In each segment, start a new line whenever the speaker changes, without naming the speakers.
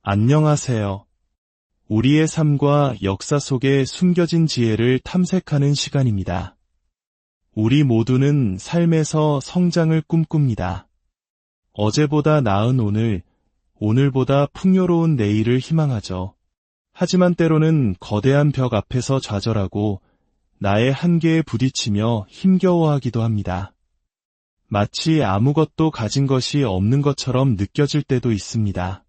안녕하세요. 우리의 삶과 역사 속에 숨겨진 지혜를 탐색하는 시간입니다. 우리 모두는 삶에서 성장을 꿈꿉니다. 어제보다 나은 오늘, 오늘보다 풍요로운 내일을 희망하죠. 하지만 때로는 거대한 벽 앞에서 좌절하고 나의 한계에 부딪히며 힘겨워하기도 합니다. 마치 아무것도 가진 것이 없는 것처럼 느껴질 때도 있습니다.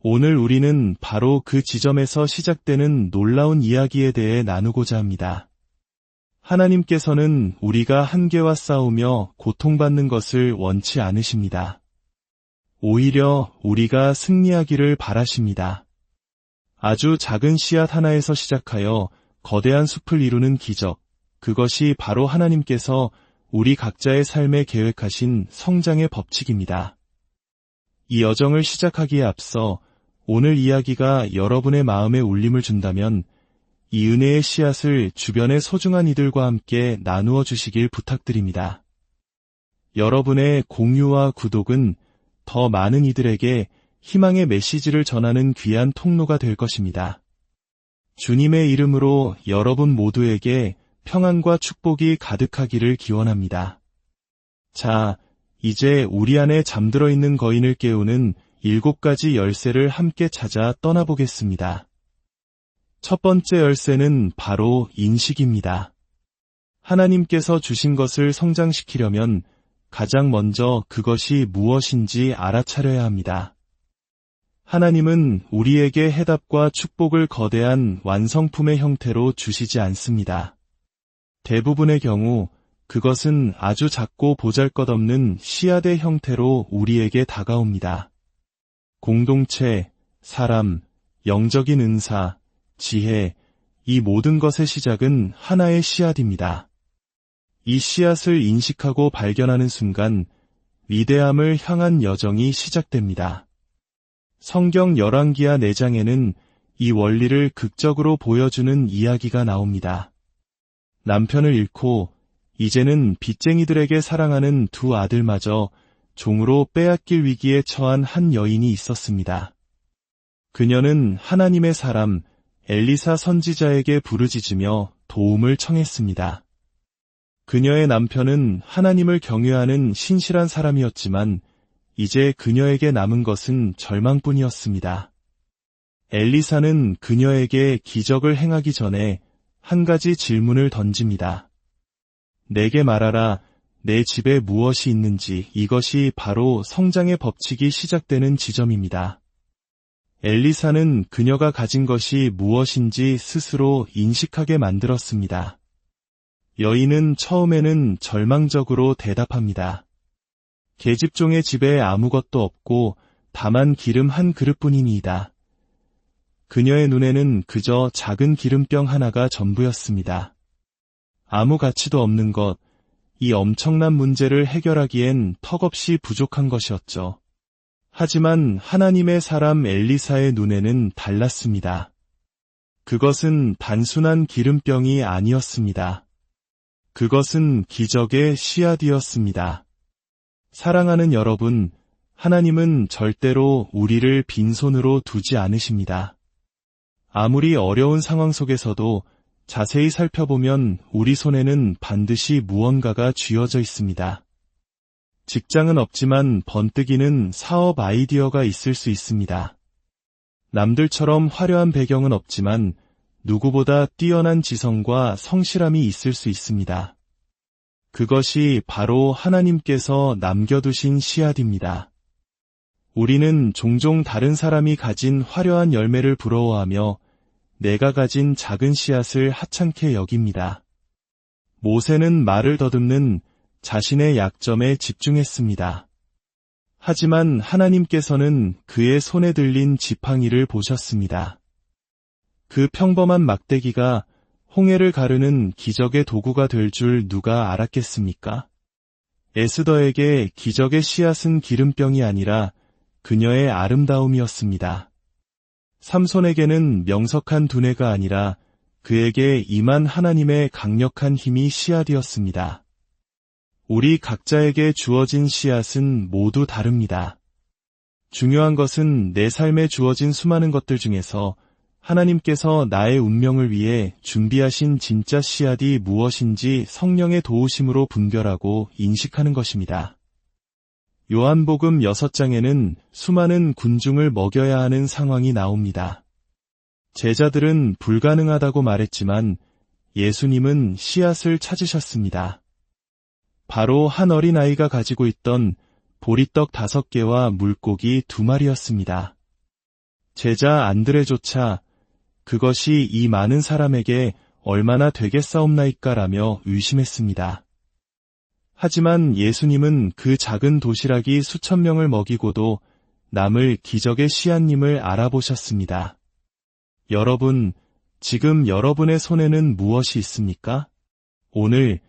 오늘 우리는 바로 그 지점에서 시작되는 놀라운 이야기에 대해 나누고자 합니다. 하나님께서는 우리가 한계와 싸우며 고통받는 것을 원치 않으십니다. 오히려 우리가 승리하기를 바라십니다. 아주 작은 씨앗 하나에서 시작하여 거대한 숲을 이루는 기적, 그것이 바로 하나님께서 우리 각자의 삶에 계획하신 성장의 법칙입니다. 이 여정을 시작하기에 앞서 오늘 이야기가 여러분의 마음에 울림을 준다면 이 은혜의 씨앗을 주변의 소중한 이들과 함께 나누어 주시길 부탁드립니다. 여러분의 공유와 구독은 더 많은 이들에게 희망의 메시지를 전하는 귀한 통로가 될 것입니다. 주님의 이름으로 여러분 모두에게 평안과 축복이 가득하기를 기원합니다. 자, 이제 우리 안에 잠들어 있는 거인을 깨우는 7가지 열쇠를 함께 찾아 떠나보겠습니다. 첫 번째 열쇠는 바로 인식입니다. 하나님께서 주신 것을 성장시키려면 가장 먼저 그것이 무엇인지 알아차려야 합니다. 하나님은 우리에게 해답과 축복을 거대한 완성품의 형태로 주시지 않습니다. 대부분의 경우 그것은 아주 작고 보잘것없는 씨앗의 형태로 우리에게 다가옵니다. 공동체, 사람, 영적인 은사, 지혜, 이 모든 것의 시작은 하나의 씨앗입니다. 이 씨앗을 인식하고 발견하는 순간 위대함을 향한 여정이 시작됩니다. 성경 열왕기하 4장에는 이 원리를 극적으로 보여주는 이야기가 나옵니다. 남편을 잃고 이제는 빚쟁이들에게 사랑하는 두 아들마저 종으로 빼앗길 위기에 처한 한 여인이 있었습니다. 그녀는 하나님의 사람 엘리사 선지자에게 부르짖으며 도움을 청했습니다. 그녀의 남편은 하나님을 경외하는 신실한 사람이었지만 이제 그녀에게 남은 것은 절망뿐이었습니다. 엘리사는 그녀에게 기적을 행하기 전에 한 가지 질문을 던집니다. 내게 말하라. 내 집에 무엇이 있는지. 이것이 바로 성장의 법칙이 시작되는 지점입니다. 엘리사는 그녀가 가진 것이 무엇인지 스스로 인식하게 만들었습니다. 여인은 처음에는 절망적으로 대답합니다. 계집종의 집에 아무것도 없고 다만 기름 한 그릇뿐이니이다. 그녀의 눈에는 그저 작은 기름병 하나가 전부였습니다. 아무 가치도 없는 것, 이 엄청난 문제를 해결하기엔 턱없이 부족한 것이었죠. 하지만 하나님의 사람 엘리사의 눈에는 달랐습니다. 그것은 단순한 기름병이 아니었습니다. 그것은 기적의 씨앗이었습니다. 사랑하는 여러분, 하나님은 절대로 우리를 빈손으로 두지 않으십니다. 아무리 어려운 상황 속에서도 자세히 살펴보면 우리 손에는 반드시 무언가가 쥐어져 있습니다. 직장은 없지만 번뜩이는 사업 아이디어가 있을 수 있습니다. 남들처럼 화려한 배경은 없지만 누구보다 뛰어난 지성과 성실함이 있을 수 있습니다. 그것이 바로 하나님께서 남겨두신 씨앗입니다. 우리는 종종 다른 사람이 가진 화려한 열매를 부러워하며 내가 가진 작은 씨앗을 하찮게 여깁니다. 모세는 말을 더듬는 자신의 약점에 집중했습니다. 하지만 하나님께서는 그의 손에 들린 지팡이를 보셨습니다. 그 평범한 막대기가 홍해를 가르는 기적의 도구가 될 줄 누가 알았겠습니까? 에스더에게 기적의 씨앗은 기름병이 아니라 그녀의 아름다움이었습니다. 삼손에게는 명석한 두뇌가 아니라 그에게 임한 하나님의 강력한 힘이 씨앗이었습니다. 우리 각자에게 주어진 씨앗은 모두 다릅니다. 중요한 것은 내 삶에 주어진 수많은 것들 중에서 하나님께서 나의 운명을 위해 준비하신 진짜 씨앗이 무엇인지 성령의 도우심으로 분별하고 인식하는 것입니다. 요한복음 6장에는 수많은 군중을 먹여야 하는 상황이 나옵니다. 제자들은 불가능하다고 말했지만 예수님은 씨앗을 찾으셨습니다. 바로 한 어린아이가 가지고 있던 보리떡 5개와 물고기 2마리였습니다. 제자 안드레조차 그것이 이 많은 사람에게 얼마나 되겠사옵나이까라며 의심했습니다. 하지만 예수님은 그 작은 도시락이 수천 명을 먹이고도 남을 기적의 씨앗님을 알아보셨습니다. 여러분, 지금 여러분의 손에는 무엇이 있습니까? 오늘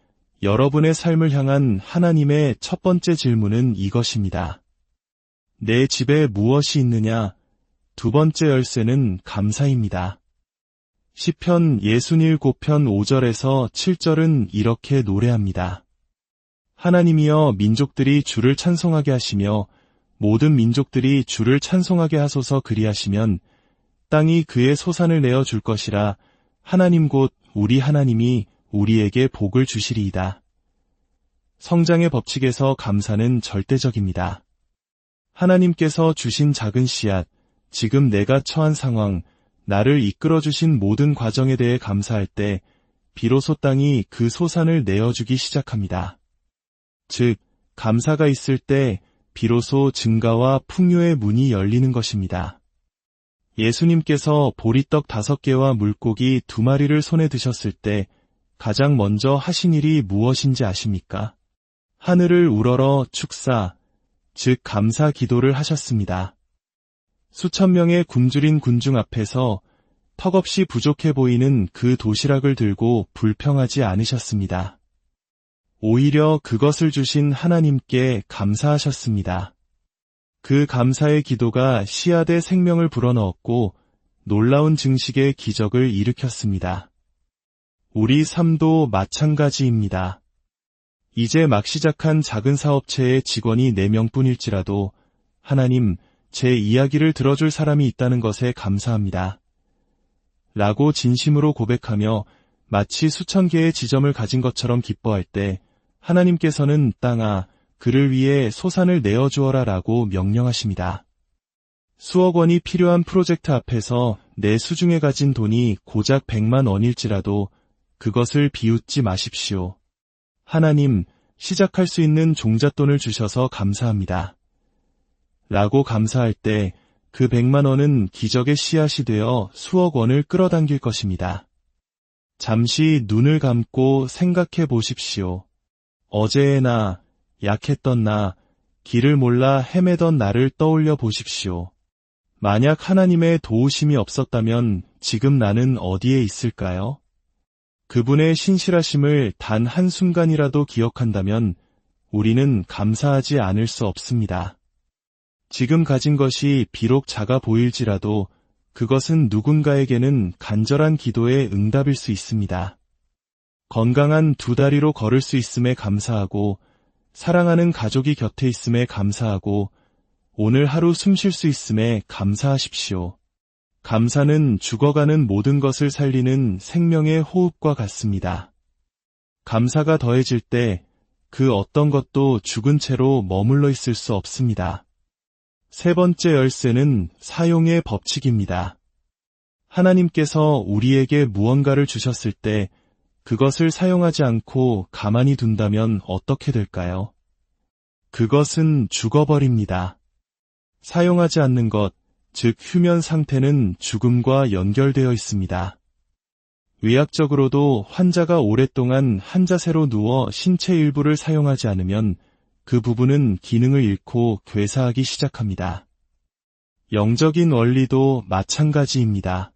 여러분의 삶을 향한 하나님의 첫 번째 질문은 이것입니다. 내 집에 무엇이 있느냐? 두 번째 열쇠는 감사입니다. 시편 67편 5절에서 7절은 이렇게 노래합니다. 하나님이여 민족들이 주를 찬송하게 하시며 모든 민족들이 주를 찬송하게 하소서. 그리하시면 땅이 그의 소산을 내어 줄 것이라. 하나님 곧 우리 하나님이 우리에게 복을 주시리이다. 성장의 법칙에서 감사는 절대적입니다. 하나님께서 주신 작은 씨앗, 지금 내가 처한 상황, 나를 이끌어주신 모든 과정에 대해 감사할 때 비로소 땅이 그 소산을 내어주기 시작합니다. 즉, 감사가 있을 때 비로소 증가와 풍요의 문이 열리는 것입니다. 예수님께서 보리떡 5개와 물고기 2마리를 손에 드셨을 때 가장 먼저 하신 일이 무엇인지 아십니까? 하늘을 우러러 축사, 즉 감사 기도를 하셨습니다. 수천 명의 굶주린 군중 앞에서 턱없이 부족해 보이는 그 도시락을 들고 불평하지 않으셨습니다. 오히려 그것을 주신 하나님께 감사하셨습니다. 그 감사의 기도가 씨앗의 생명을 불어넣었고 놀라운 증식의 기적을 일으켰습니다. 우리 삶도 마찬가지입니다. 이제 막 시작한 작은 사업체의 직원이 4명뿐일지라도 하나님, 제 이야기를 들어줄 사람이 있다는 것에 감사합니다. 라고 진심으로 고백하며 마치 수천 개의 지점을 가진 것처럼 기뻐할 때 하나님께서는 땅아, 그를 위해 소산을 내어주어라 라고 명령하십니다. 수억 원이 필요한 프로젝트 앞에서 내 수중에 가진 돈이 고작 100만 원일지라도 그것을 비웃지 마십시오. 하나님, 시작할 수 있는 종잣돈을 주셔서 감사합니다. 라고 감사할 때 그 100만 원은 기적의 씨앗이 되어 수억 원을 끌어당길 것입니다. 잠시 눈을 감고 생각해 보십시오. 어제의 나, 약했던 나, 길을 몰라 헤매던 나를 떠올려 보십시오. 만약 하나님의 도우심이 없었다면 지금 나는 어디에 있을까요? 그분의 신실하심을 단 한순간이라도 기억한다면 우리는 감사하지 않을 수 없습니다. 지금 가진 것이 비록 작아 보일지라도 그것은 누군가에게는 간절한 기도의 응답일 수 있습니다. 건강한 2다리로 걸을 수 있음에 감사하고 사랑하는 가족이 곁에 있음에 감사하고 오늘 하루 숨 쉴 수 있음에 감사하십시오. 감사는 죽어가는 모든 것을 살리는 생명의 호흡과 같습니다. 감사가 더해질 때 그 어떤 것도 죽은 채로 머물러 있을 수 없습니다. 세 번째 열쇠는 사용의 법칙입니다. 하나님께서 우리에게 무언가를 주셨을 때 그것을 사용하지 않고 가만히 둔다면 어떻게 될까요? 그것은 죽어버립니다. 사용하지 않는 것, 즉 휴면 상태는 죽음과 연결되어 있습니다. 의학적으로도 환자가 오랫동안 한 자세로 누워 신체 일부를 사용하지 않으면 그 부분은 기능을 잃고 괴사하기 시작합니다. 영적인 원리도 마찬가지입니다.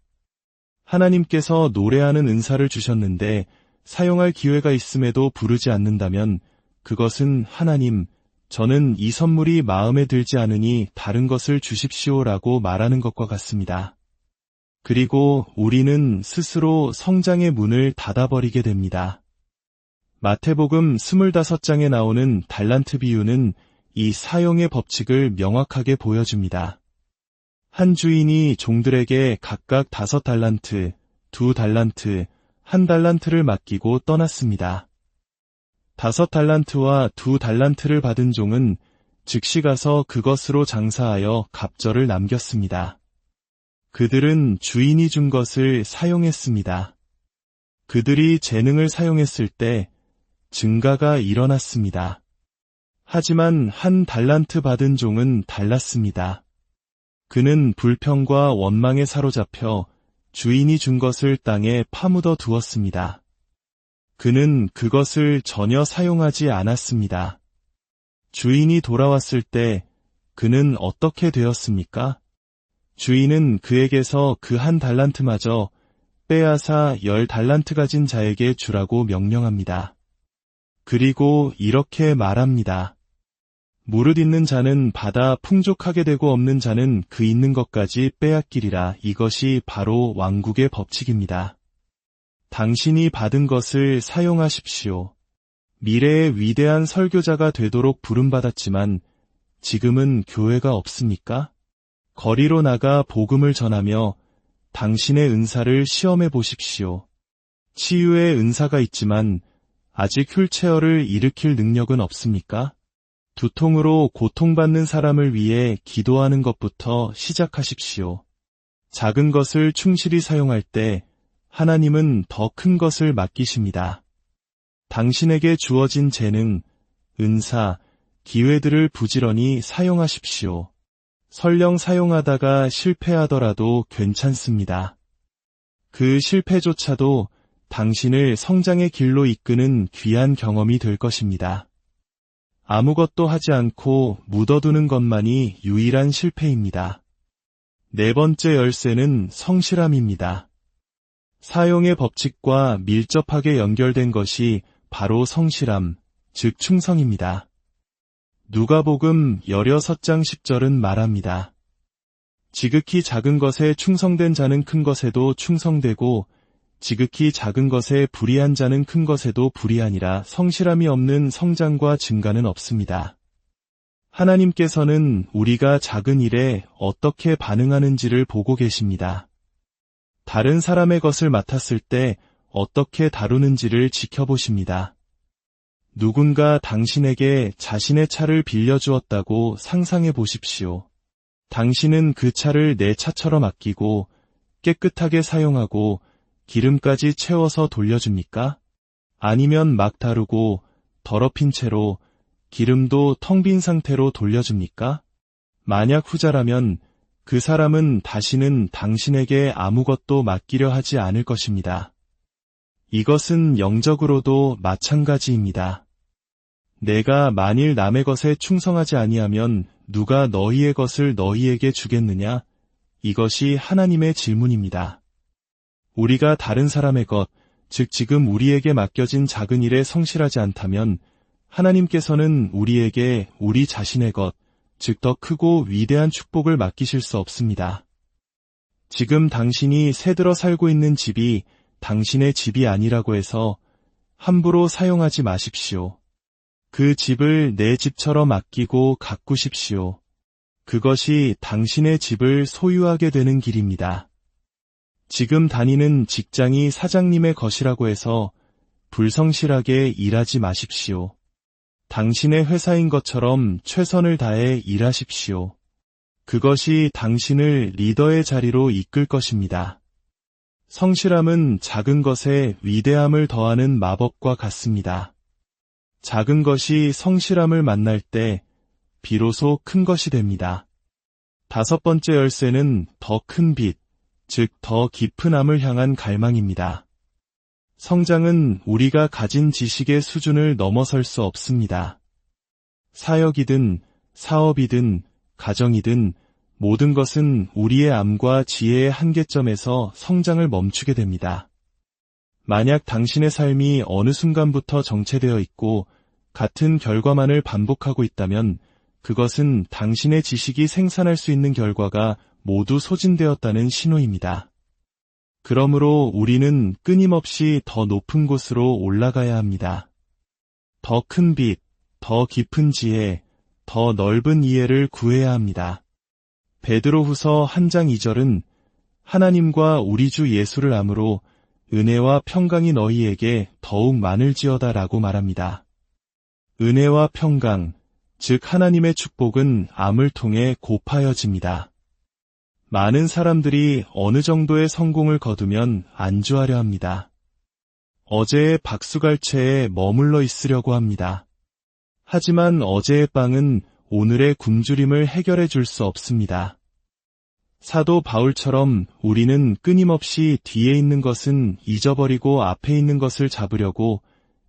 하나님께서 노래하는 은사를 주셨는데 사용할 기회가 있음에도 부르지 않는다면 그것은 하나님, 저는 이 선물이 마음에 들지 않으니 다른 것을 주십시오라고 말하는 것과 같습니다. 그리고 우리는 스스로 성장의 문을 닫아버리게 됩니다. 마태복음 25장에 나오는 달란트 비유는 이 사용의 법칙을 명확하게 보여줍니다. 한 주인이 종들에게 각각 5달란트, 2달란트, 1달란트를 맡기고 떠났습니다. 5달란트와 2달란트를 받은 종은 즉시 가서 그것으로 장사하여 갑절을 남겼습니다. 그들은 주인이 준 것을 사용했습니다. 그들이 재능을 사용했을 때 증가가 일어났습니다. 하지만 1달란트 받은 종은 달랐습니다. 그는 불평과 원망에 사로잡혀 주인이 준 것을 땅에 파묻어 두었습니다. 그는 그것을 전혀 사용하지 않았습니다. 주인이 돌아왔을 때 그는 어떻게 되었습니까? 주인은 그에게서 그 1달란트마저 빼앗아 10달란트 가진 자에게 주라고 명령합니다. 그리고 이렇게 말합니다. 무릇 있는 자는 받아 풍족하게 되고 없는 자는 그 있는 것까지 빼앗기리라. 이것이 바로 왕국의 법칙입니다. 당신이 받은 것을 사용하십시오. 미래의 위대한 설교자가 되도록 부름받았지만 지금은 교회가 없습니까? 거리로 나가 복음을 전하며 당신의 은사를 시험해 보십시오. 치유의 은사가 있지만 아직 휠체어를 일으킬 능력은 없습니까? 두통으로 고통받는 사람을 위해 기도하는 것부터 시작하십시오. 작은 것을 충실히 사용할 때 하나님은 더 큰 것을 맡기십니다. 당신에게 주어진 재능, 은사, 기회들을 부지런히 사용하십시오. 설령 사용하다가 실패하더라도 괜찮습니다. 그 실패조차도 당신을 성장의 길로 이끄는 귀한 경험이 될 것입니다. 아무것도 하지 않고 묻어두는 것만이 유일한 실패입니다. 4번째 열쇠는 성실함입니다. 사용의 법칙과 밀접하게 연결된 것이 바로 성실함, 즉 충성입니다. 누가복음 16장 10절은 말합니다. 지극히 작은 것에 충성된 자는 큰 것에도 충성되고 지극히 작은 것에 불의한 자는 큰 것에도 불의하니라. 성실함이 없는 성장과 증가는 없습니다. 하나님께서는 우리가 작은 일에 어떻게 반응하는지를 보고 계십니다. 다른 사람의 것을 맡았을 때 어떻게 다루는지를 지켜보십니다. 누군가 당신에게 자신의 차를 빌려주었다고 상상해 보십시오. 당신은 그 차를 내 차처럼 아끼고 깨끗하게 사용하고 기름까지 채워서 돌려줍니까? 아니면 막 다루고 더럽힌 채로 기름도 텅 빈 상태로 돌려줍니까? 만약 후자라면 그 사람은 다시는 당신에게 아무것도 맡기려 하지 않을 것입니다. 이것은 영적으로도 마찬가지입니다. 내가 만일 남의 것에 충성하지 아니하면 누가 너희의 것을 너희에게 주겠느냐? 이것이 하나님의 질문입니다. 우리가 다른 사람의 것, 즉 지금 우리에게 맡겨진 작은 일에 성실하지 않다면 하나님께서는 우리에게 우리 자신의 것, 즉 더 크고 위대한 축복을 맡기실 수 없습니다. 지금 당신이 새들어 살고 있는 집이 당신의 집이 아니라고 해서 함부로 사용하지 마십시오. 그 집을 내 집처럼 아끼고 가꾸십시오. 그것이 당신의 집을 소유하게 되는 길입니다. 지금 다니는 직장이 사장님의 것이라고 해서 불성실하게 일하지 마십시오. 당신의 회사인 것처럼 최선을 다해 일하십시오. 그것이 당신을 리더의 자리로 이끌 것입니다. 성실함은 작은 것에 위대함을 더하는 마법과 같습니다. 작은 것이 성실함을 만날 때 비로소 큰 것이 됩니다. 5번째 열쇠는 더 큰 빛, 즉 더 깊은 암을 향한 갈망입니다. 성장은 우리가 가진 지식의 수준을 넘어설 수 없습니다. 사역이든 사업이든 가정이든 모든 것은 우리의 암과 지혜의 한계점에서 성장을 멈추게 됩니다. 만약 당신의 삶이 어느 순간부터 정체되어 있고 같은 결과만을 반복하고 있다면 그것은 당신의 지식이 생산할 수 있는 결과가 모두 소진되었다는 신호입니다. 그러므로 우리는 끊임없이 더 높은 곳으로 올라가야 합니다. 더 큰 빛, 더 깊은 지혜, 더 넓은 이해를 구해야 합니다. 베드로후서 1장 2절은 하나님과 우리 주 예수를 암으로 은혜와 평강이 너희에게 더욱 많을지어다 라고 말합니다. 은혜와 평강, 즉 하나님의 축복은 암을 통해 곱하여집니다. 많은 사람들이 어느 정도의 성공을 거두면 안주하려 합니다. 어제의 박수갈채에 머물러 있으려고 합니다. 하지만 어제의 빵은 오늘의 굶주림을 해결해 줄 수 없습니다. 사도 바울처럼 우리는 끊임없이 뒤에 있는 것은 잊어버리고 앞에 있는 것을 잡으려고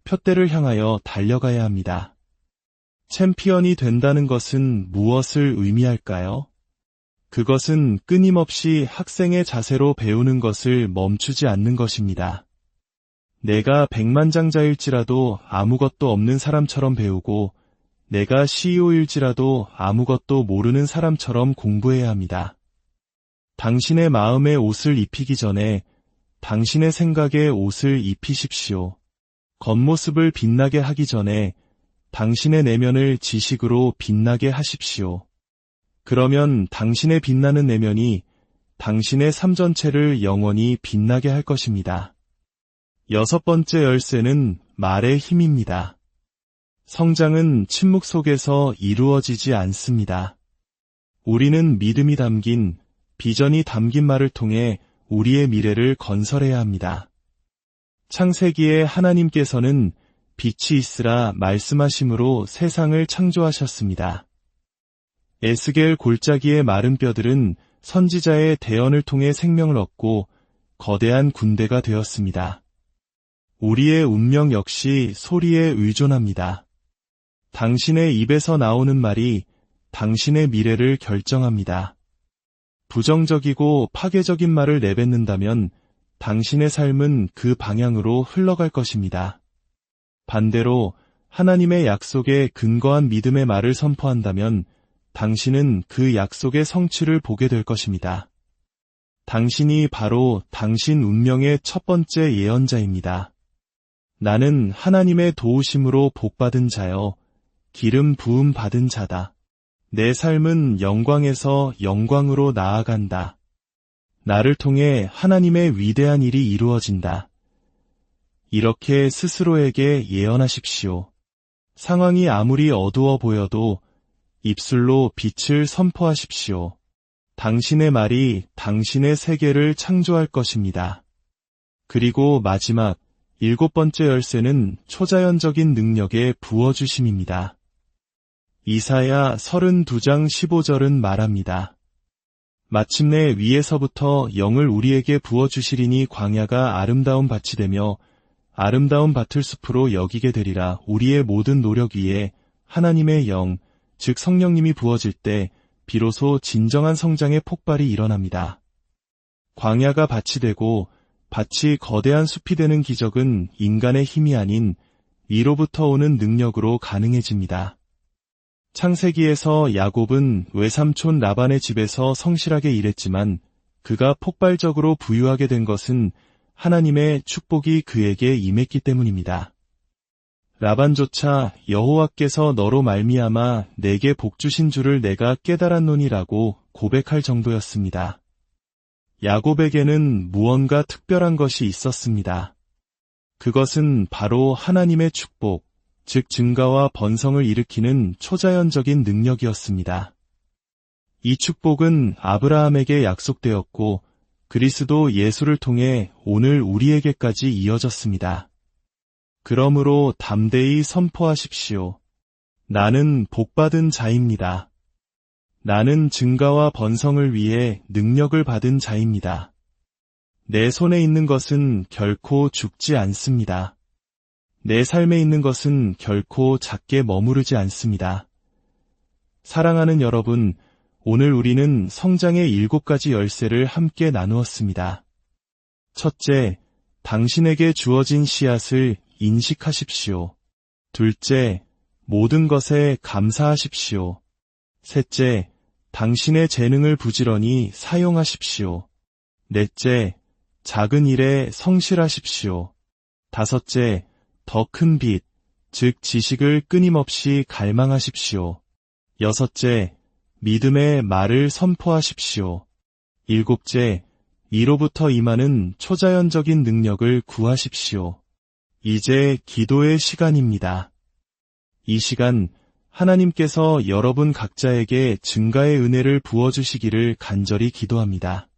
표대를 향하여 달려가야 합니다. 챔피언이 된다는 것은 무엇을 의미할까요? 그것은 끊임없이 학생의 자세로 배우는 것을 멈추지 않는 것입니다. 내가 백만장자일지라도 아무것도 없는 사람처럼 배우고 내가 CEO일지라도 아무것도 모르는 사람처럼 공부해야 합니다. 당신의 마음에 옷을 입히기 전에 당신의 생각에 옷을 입히십시오. 겉모습을 빛나게 하기 전에 당신의 내면을 지식으로 빛나게 하십시오. 그러면 당신의 빛나는 내면이 당신의 삶 전체를 영원히 빛나게 할 것입니다. 6번째 열쇠는 말의 힘입니다. 성장은 침묵 속에서 이루어지지 않습니다. 우리는 믿음이 담긴, 비전이 담긴 말을 통해 우리의 미래를 건설해야 합니다. 창세기에 하나님께서는 빛이 있으라 말씀하심으로 세상을 창조하셨습니다. 에스겔 골짜기의 마른 뼈들은 선지자의 대언을 통해 생명을 얻고 거대한 군대가 되었습니다. 우리의 운명 역시 소리에 의존합니다. 당신의 입에서 나오는 말이 당신의 미래를 결정합니다. 부정적이고 파괴적인 말을 내뱉는다면 당신의 삶은 그 방향으로 흘러갈 것입니다. 반대로 하나님의 약속에 근거한 믿음의 말을 선포한다면 당신은 그 약속의 성취를 보게 될 것입니다. 당신이 바로 당신 운명의 첫 번째 예언자입니다. 나는 하나님의 도우심으로 복받은 자여 기름 부음 받은 자다. 내 삶은 영광에서 영광으로 나아간다. 나를 통해 하나님의 위대한 일이 이루어진다. 이렇게 스스로에게 예언하십시오. 상황이 아무리 어두워 보여도 입술로 빛을 선포하십시오. 당신의 말이 당신의 세계를 창조할 것입니다. 그리고 마지막 7번째 열쇠는 초자연적인 능력의 부어주심입니다. 이사야 32장 15절은 말합니다. 마침내 위에서부터 영을 우리에게 부어주시리니 광야가 아름다운 밭이 되며 아름다운 밭을 숲으로 여기게 되리라. 우리의 모든 노력 위에 하나님의 영, 즉 성령님이 부어질 때 비로소 진정한 성장의 폭발이 일어납니다. 광야가 밭이 되고 밭이 거대한 숲이 되는 기적은 인간의 힘이 아닌 위로부터 오는 능력으로 가능해집니다. 창세기에서 야곱은 외삼촌 라반의 집에서 성실하게 일했지만 그가 폭발적으로 부유하게 된 것은 하나님의 축복이 그에게 임했기 때문입니다. 라반조차 여호와께서 너로 말미암아 내게 복 주신 줄을 내가 깨달았노니라고 고백할 정도였습니다. 야곱에게는 무언가 특별한 것이 있었습니다. 그것은 바로 하나님의 축복, 즉 증가와 번성을 일으키는 초자연적인 능력이었습니다. 이 축복은 아브라함에게 약속되었고 그리스도 예수를 통해 오늘 우리에게까지 이어졌습니다. 그러므로 담대히 선포하십시오. 나는 복받은 자입니다. 나는 증가와 번성을 위해 능력을 받은 자입니다. 내 손에 있는 것은 결코 죽지 않습니다. 내 삶에 있는 것은 결코 작게 머무르지 않습니다. 사랑하는 여러분, 오늘 우리는 성장의 7가지 열쇠를 함께 나누었습니다. 첫째, 당신에게 주어진 씨앗을 인식하십시오. 둘째, 모든 것에 감사하십시오. 셋째, 당신의 재능을 부지런히 사용하십시오. 넷째, 작은 일에 성실하십시오. 다섯째, 더 큰 빛, 즉 지식을 끊임없이 갈망하십시오. 6째, 믿음의 말을 선포하십시오. 7째, 이로부터 임하는 초자연적인 능력을 구하십시오. 이제 기도의 시간입니다. 이 시간, 하나님께서 여러분 각자에게 증가의 은혜를 부어주시기를 간절히 기도합니다.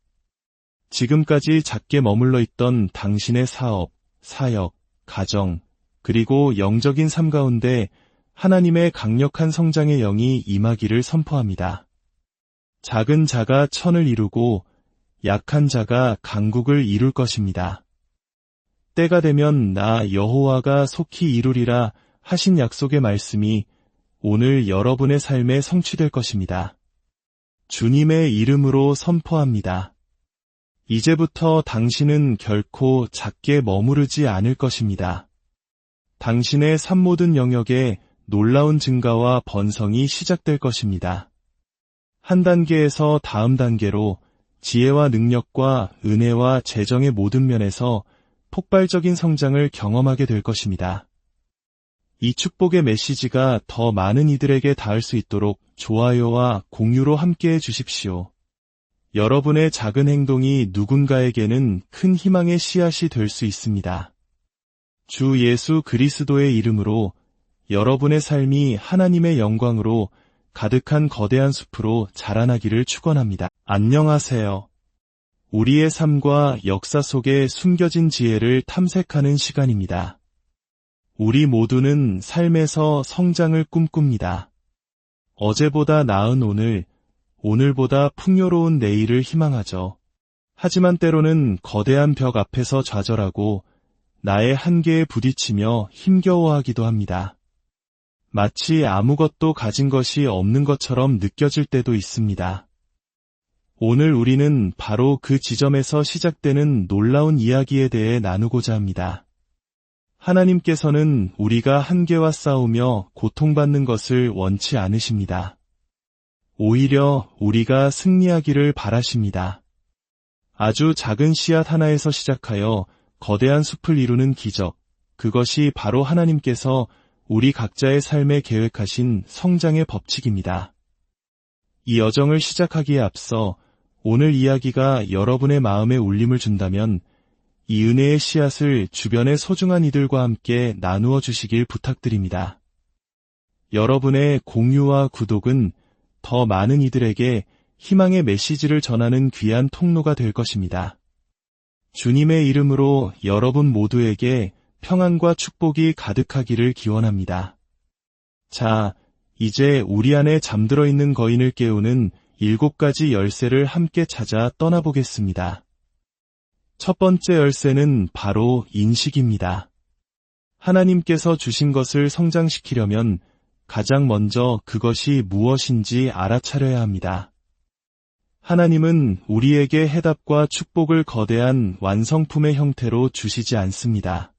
지금까지 작게 머물러 있던 당신의 사업, 사역, 가정, 그리고 영적인 삶 가운데 하나님의 강력한 성장의 영이 임하기를 선포합니다. 작은 자가 천을 이루고 약한 자가 강국을 이룰 것입니다. 때가 되면 나 여호와가 속히 이루리라 하신 약속의 말씀이 오늘 여러분의 삶에 성취될 것입니다. 주님의 이름으로 선포합니다. 이제부터 당신은 결코 작게 머무르지 않을 것입니다. 당신의 삶 모든 영역에 놀라운 증가와 번성이 시작될 것입니다. 한 단계에서 다음 단계로 지혜와 능력과 은혜와 재정의 모든 면에서 폭발적인 성장을 경험하게 될 것입니다. 이 축복의 메시지가 더 많은 이들에게 닿을 수 있도록 좋아요와 공유로 함께해 주십시오. 여러분의 작은 행동이 누군가에게는 큰 희망의 씨앗이 될 수 있습니다. 주 예수 그리스도의 이름으로 여러분의 삶이 하나님의 영광으로 가득한 거대한 숲으로 자라나기를 축원합니다. 안녕하세요. 우리의 삶과 역사 속에 숨겨진 지혜를 탐색하는 시간입니다. 우리 모두는 삶에서 성장을 꿈꿉니다. 어제보다 나은 오늘, 오늘보다 풍요로운 내일을 희망하죠. 하지만 때로는 거대한 벽 앞에서 좌절하고 나의 한계에 부딪히며 힘겨워하기도 합니다. 마치 아무것도 가진 것이 없는 것처럼 느껴질 때도 있습니다. 오늘 우리는 바로 그 지점에서 시작되는 놀라운 이야기에 대해 나누고자 합니다. 하나님께서는 우리가 한계와 싸우며 고통받는 것을 원치 않으십니다. 오히려 우리가 승리하기를 바라십니다. 아주 작은 씨앗 하나에서 시작하여 거대한 숲을 이루는 기적, 그것이 바로 하나님께서 우리 각자의 삶에 계획하신 성장의 법칙입니다. 이 여정을 시작하기에 앞서 오늘 이야기가 여러분의 마음에 울림을 준다면 이 은혜의 씨앗을 주변의 소중한 이들과 함께 나누어 주시길 부탁드립니다. 여러분의 공유와 구독은 더 많은 이들에게 희망의 메시지를 전하는 귀한 통로가 될 것입니다. 주님의 이름으로 여러분 모두에게 평안과 축복이 가득하기를 기원합니다. 자, 이제 우리 안에 잠들어 있는 거인을 깨우는 7가지 열쇠를 함께 찾아 떠나보겠습니다. 첫 번째 열쇠는 바로 인식입니다. 하나님께서 주신 것을 성장시키려면 가장 먼저 그것이 무엇인지 알아차려야 합니다. 하나님은 우리에게 해답과 축복을 거대한 완성품의 형태로 주시지 않습니다.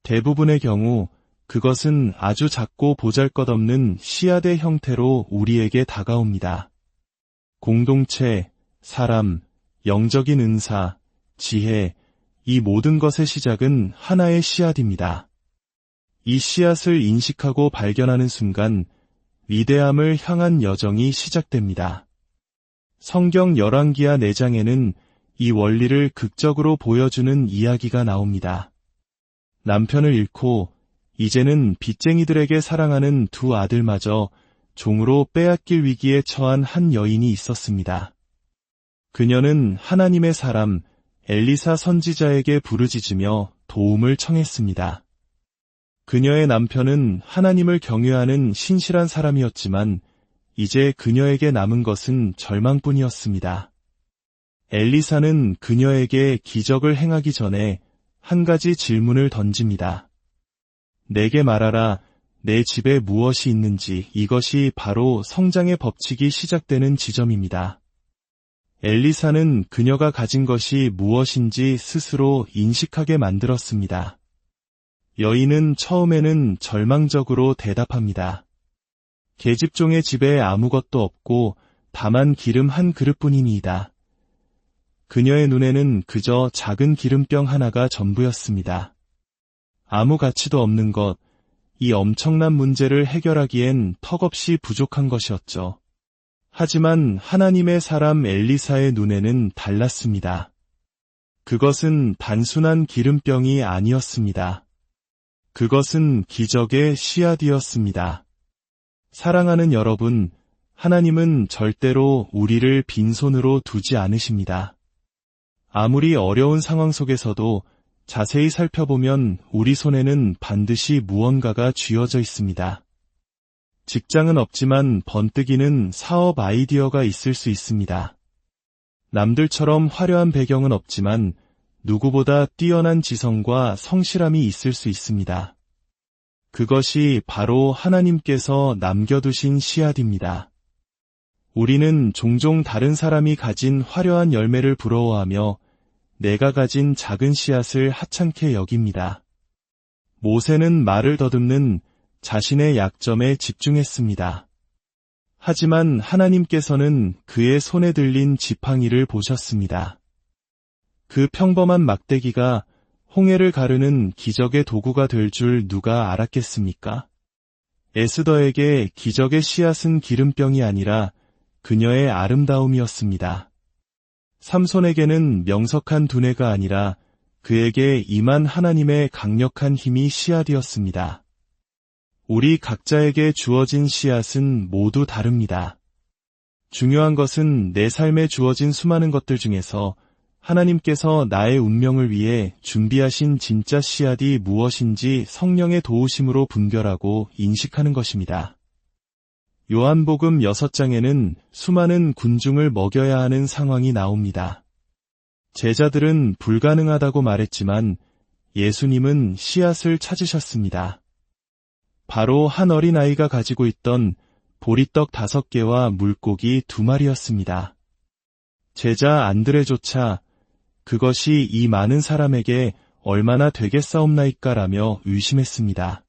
대부분의 경우 그것은 아주 작고 보잘것없는 씨앗의 형태로 우리에게 다가옵니다. 공동체, 사람, 영적인 은사, 지혜, 이 모든 것의 시작은 하나의 씨앗입니다. 이 씨앗을 인식하고 발견하는 순간 위대함을 향한 여정이 시작됩니다. 성경 열왕기하 4장에는 이 원리를 극적으로 보여주는 이야기가 나옵니다. 남편을 잃고 이제는 빚쟁이들에게 사랑하는 두 아들마저 종으로 빼앗길 위기에 처한 한 여인이 있었습니다. 그녀는 하나님의 사람 엘리사 선지자에게 부르짖으며 도움을 청했습니다. 그녀의 남편은 하나님을 경외하는 신실한 사람이었지만 이제 그녀에게 남은 것은 절망뿐이었습니다. 엘리사는 그녀에게 기적을 행하기 전에 한 가지 질문을 던집니다. 내게 말하라, 내 집에 무엇이 있는지. 이것이 바로 성장의 법칙이 시작되는 지점입니다. 엘리사는 그녀가 가진 것이 무엇인지 스스로 인식하게 만들었습니다. 여인은 처음에는 절망적으로 대답합니다. 계집종의 집에 아무것도 없고 다만 기름 한 그릇뿐이니이다. 그녀의 눈에는 그저 작은 기름병 하나가 전부였습니다. 아무 가치도 없는 것, 이 엄청난 문제를 해결하기엔 턱없이 부족한 것이었죠. 하지만 하나님의 사람 엘리사의 눈에는 달랐습니다. 그것은 단순한 기름병이 아니었습니다. 그것은 기적의 씨앗이었습니다. 사랑하는 여러분, 하나님은 절대로 우리를 빈손으로 두지 않으십니다. 아무리 어려운 상황 속에서도 자세히 살펴보면 우리 손에는 반드시 무언가가 쥐어져 있습니다. 직장은 없지만 번뜩이는 사업 아이디어가 있을 수 있습니다. 남들처럼 화려한 배경은 없지만 누구보다 뛰어난 지성과 성실함이 있을 수 있습니다. 그것이 바로 하나님께서 남겨두신 씨앗입니다. 우리는 종종 다른 사람이 가진 화려한 열매를 부러워하며 내가 가진 작은 씨앗을 하찮게 여깁니다. 모세는 말을 더듬는 자신의 약점에 집중했습니다. 하지만 하나님께서는 그의 손에 들린 지팡이를 보셨습니다. 그 평범한 막대기가 홍해를 가르는 기적의 도구가 될 줄 누가 알았겠습니까? 에스더에게 기적의 씨앗은 기름병이 아니라 그녀의 아름다움이었습니다. 삼손에게는 명석한 두뇌가 아니라 그에게 임한 하나님의 강력한 힘이 씨앗이었습니다. 우리 각자에게 주어진 씨앗은 모두 다릅니다. 중요한 것은 내 삶에 주어진 수많은 것들 중에서 하나님께서 나의 운명을 위해 준비하신 진짜 씨앗이 무엇인지 성령의 도우심으로 분별하고 인식하는 것입니다. 요한복음 6장에는 수많은 군중을 먹여야 하는 상황이 나옵니다. 제자들은 불가능하다고 말했지만 예수님은 씨앗을 찾으셨습니다. 바로 한 어린아이가 가지고 있던 보리떡 5개와 물고기 2마리였습니다. 제자 안드레조차 그것이 이 많은 사람에게 얼마나 되겠사옵나이까라며 의심했습니다.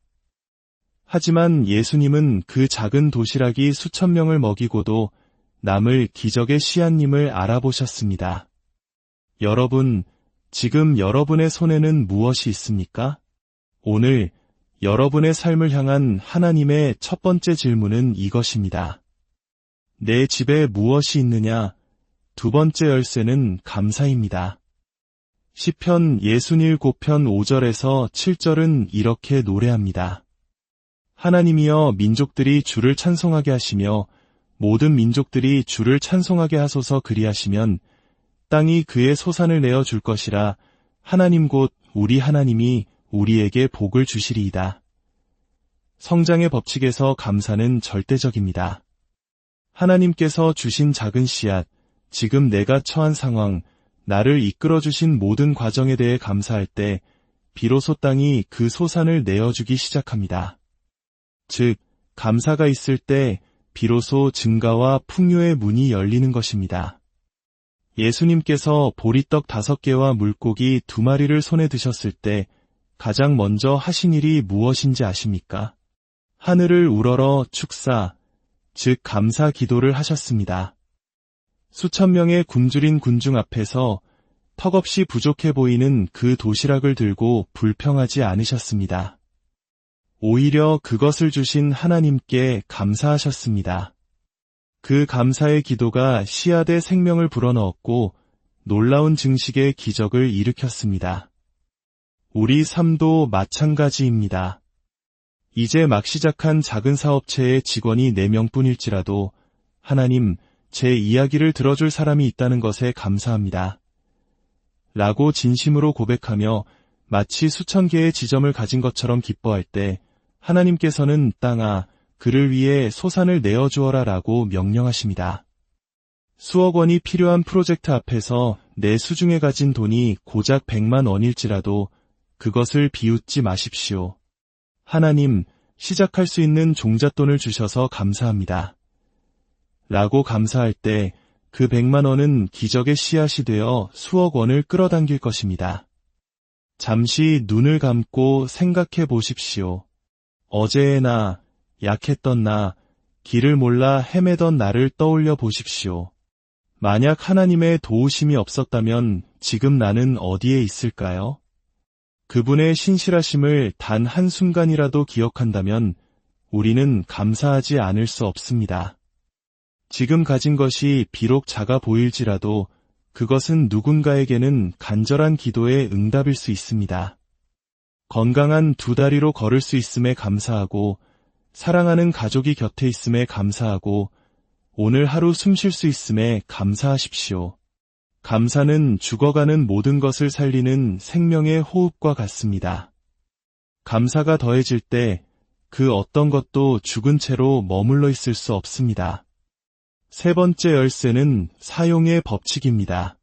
하지만 예수님은 그 작은 도시락이 수천 명을 먹이고도 남을 기적의 씨앗님을 알아보셨습니다. 여러분, 지금 여러분의 손에는 무엇이 있습니까? 오늘 여러분의 삶을 향한 하나님의 첫 번째 질문은 이것입니다. 내 집에 무엇이 있느냐? 두 번째 열쇠는 감사입니다. 시편 67편 5절에서 7절은 이렇게 노래합니다. 하나님이여 민족들이 주를 찬송하게 하시며 모든 민족들이 주를 찬송하게 하소서 그리하시면 땅이 그의 소산을 내어 줄 것이라 하나님 곧 우리 하나님이 우리에게 복을 주시리이다. 성장의 법칙에서 감사는 절대적입니다. 하나님께서 주신 작은 씨앗, 지금 내가 처한 상황, 나를 이끌어주신 모든 과정에 대해 감사할 때 비로소 땅이 그 소산을 내어주기 시작합니다. 즉, 감사가 있을 때 비로소 증가와 풍요의 문이 열리는 것입니다. 예수님께서 보리떡 5개와 물고기 2마리를 손에 드셨을 때 가장 먼저 하신 일이 무엇인지 아십니까? 하늘을 우러러 축사, 즉 감사 기도를 하셨습니다. 수천 명의 굶주린 군중 앞에서 턱없이 부족해 보이는 그 도시락을 들고 불평하지 않으셨습니다. 오히려 그것을 주신 하나님께 감사하셨습니다. 그 감사의 기도가 씨앗의 생명을 불어넣었고 놀라운 증식의 기적을 일으켰습니다. 우리 삶도 마찬가지입니다. 이제 막 시작한 작은 사업체의 직원이 4명뿐일지라도 하나님, 제 이야기를 들어줄 사람이 있다는 것에 감사합니다. 라고 진심으로 고백하며 마치 수천 개의 지점을 가진 것처럼 기뻐할 때 하나님께서는 땅아, 그를 위해 소산을 내어주어라 라고 명령하십니다. 수억 원이 필요한 프로젝트 앞에서 내 수중에 가진 돈이 고작 100만 원일지라도 그것을 비웃지 마십시오. 하나님, 시작할 수 있는 종잣돈을 주셔서 감사합니다. 라고 감사할 때 그 100만 원은 기적의 씨앗이 되어 수억 원을 끌어당길 것입니다. 잠시 눈을 감고 생각해 보십시오. 어제의 나, 약했던 나, 길을 몰라 헤매던 나를 떠올려 보십시오. 만약 하나님의 도우심이 없었다면 지금 나는 어디에 있을까요? 그분의 신실하심을 단 한순간이라도 기억한다면 우리는 감사하지 않을 수 없습니다. 지금 가진 것이 비록 작아 보일지라도 그것은 누군가에게는 간절한 기도의 응답일 수 있습니다. 건강한 두 다리로 걸을 수 있음에 감사하고, 사랑하는 가족이 곁에 있음에 감사하고, 오늘 하루 숨 쉴 수 있음에 감사하십시오. 감사는 죽어가는 모든 것을 살리는 생명의 호흡과 같습니다. 감사가 더해질 때 그 어떤 것도 죽은 채로 머물러 있을 수 없습니다. 세 번째 열쇠는 사용의 법칙입니다.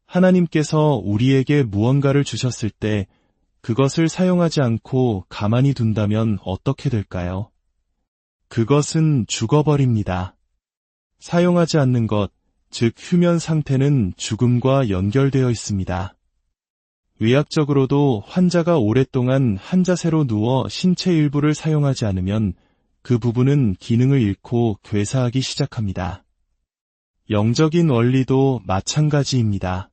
하나님께서 우리에게 무언가를 주셨을 때 그것을 사용하지 않고 가만히 둔다면 어떻게 될까요? 그것은 죽어버립니다. 사용하지 않는 것, 즉 휴면 상태는 죽음과 연결되어 있습니다. 의학적으로도 환자가 오랫동안 한 자세로 누워 신체 일부를 사용하지 않으면 그 부분은 기능을 잃고 괴사하기 시작합니다. 영적인 원리도 마찬가지입니다.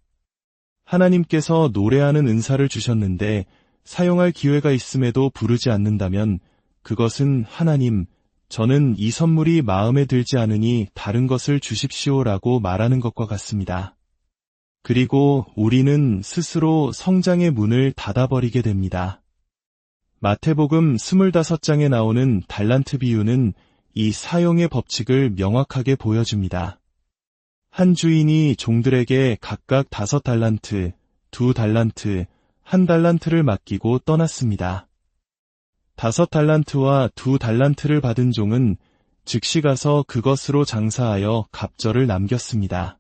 하나님께서 노래하는 은사를 주셨는데 사용할 기회가 있음에도 부르지 않는다면 그것은 하나님, 저는 이 선물이 마음에 들지 않으니 다른 것을 주십시오라고 말하는 것과 같습니다. 그리고 우리는 스스로 성장의 문을 닫아버리게 됩니다. 마태복음 25장에 나오는 달란트 비유는 이 사용의 법칙을 명확하게 보여줍니다. 한 주인이 종들에게 각각 5달란트, 2달란트, 1달란트를 맡기고 떠났습니다. 5달란트와 2달란트를 받은 종은 즉시 가서 그것으로 장사하여 갑절을 남겼습니다.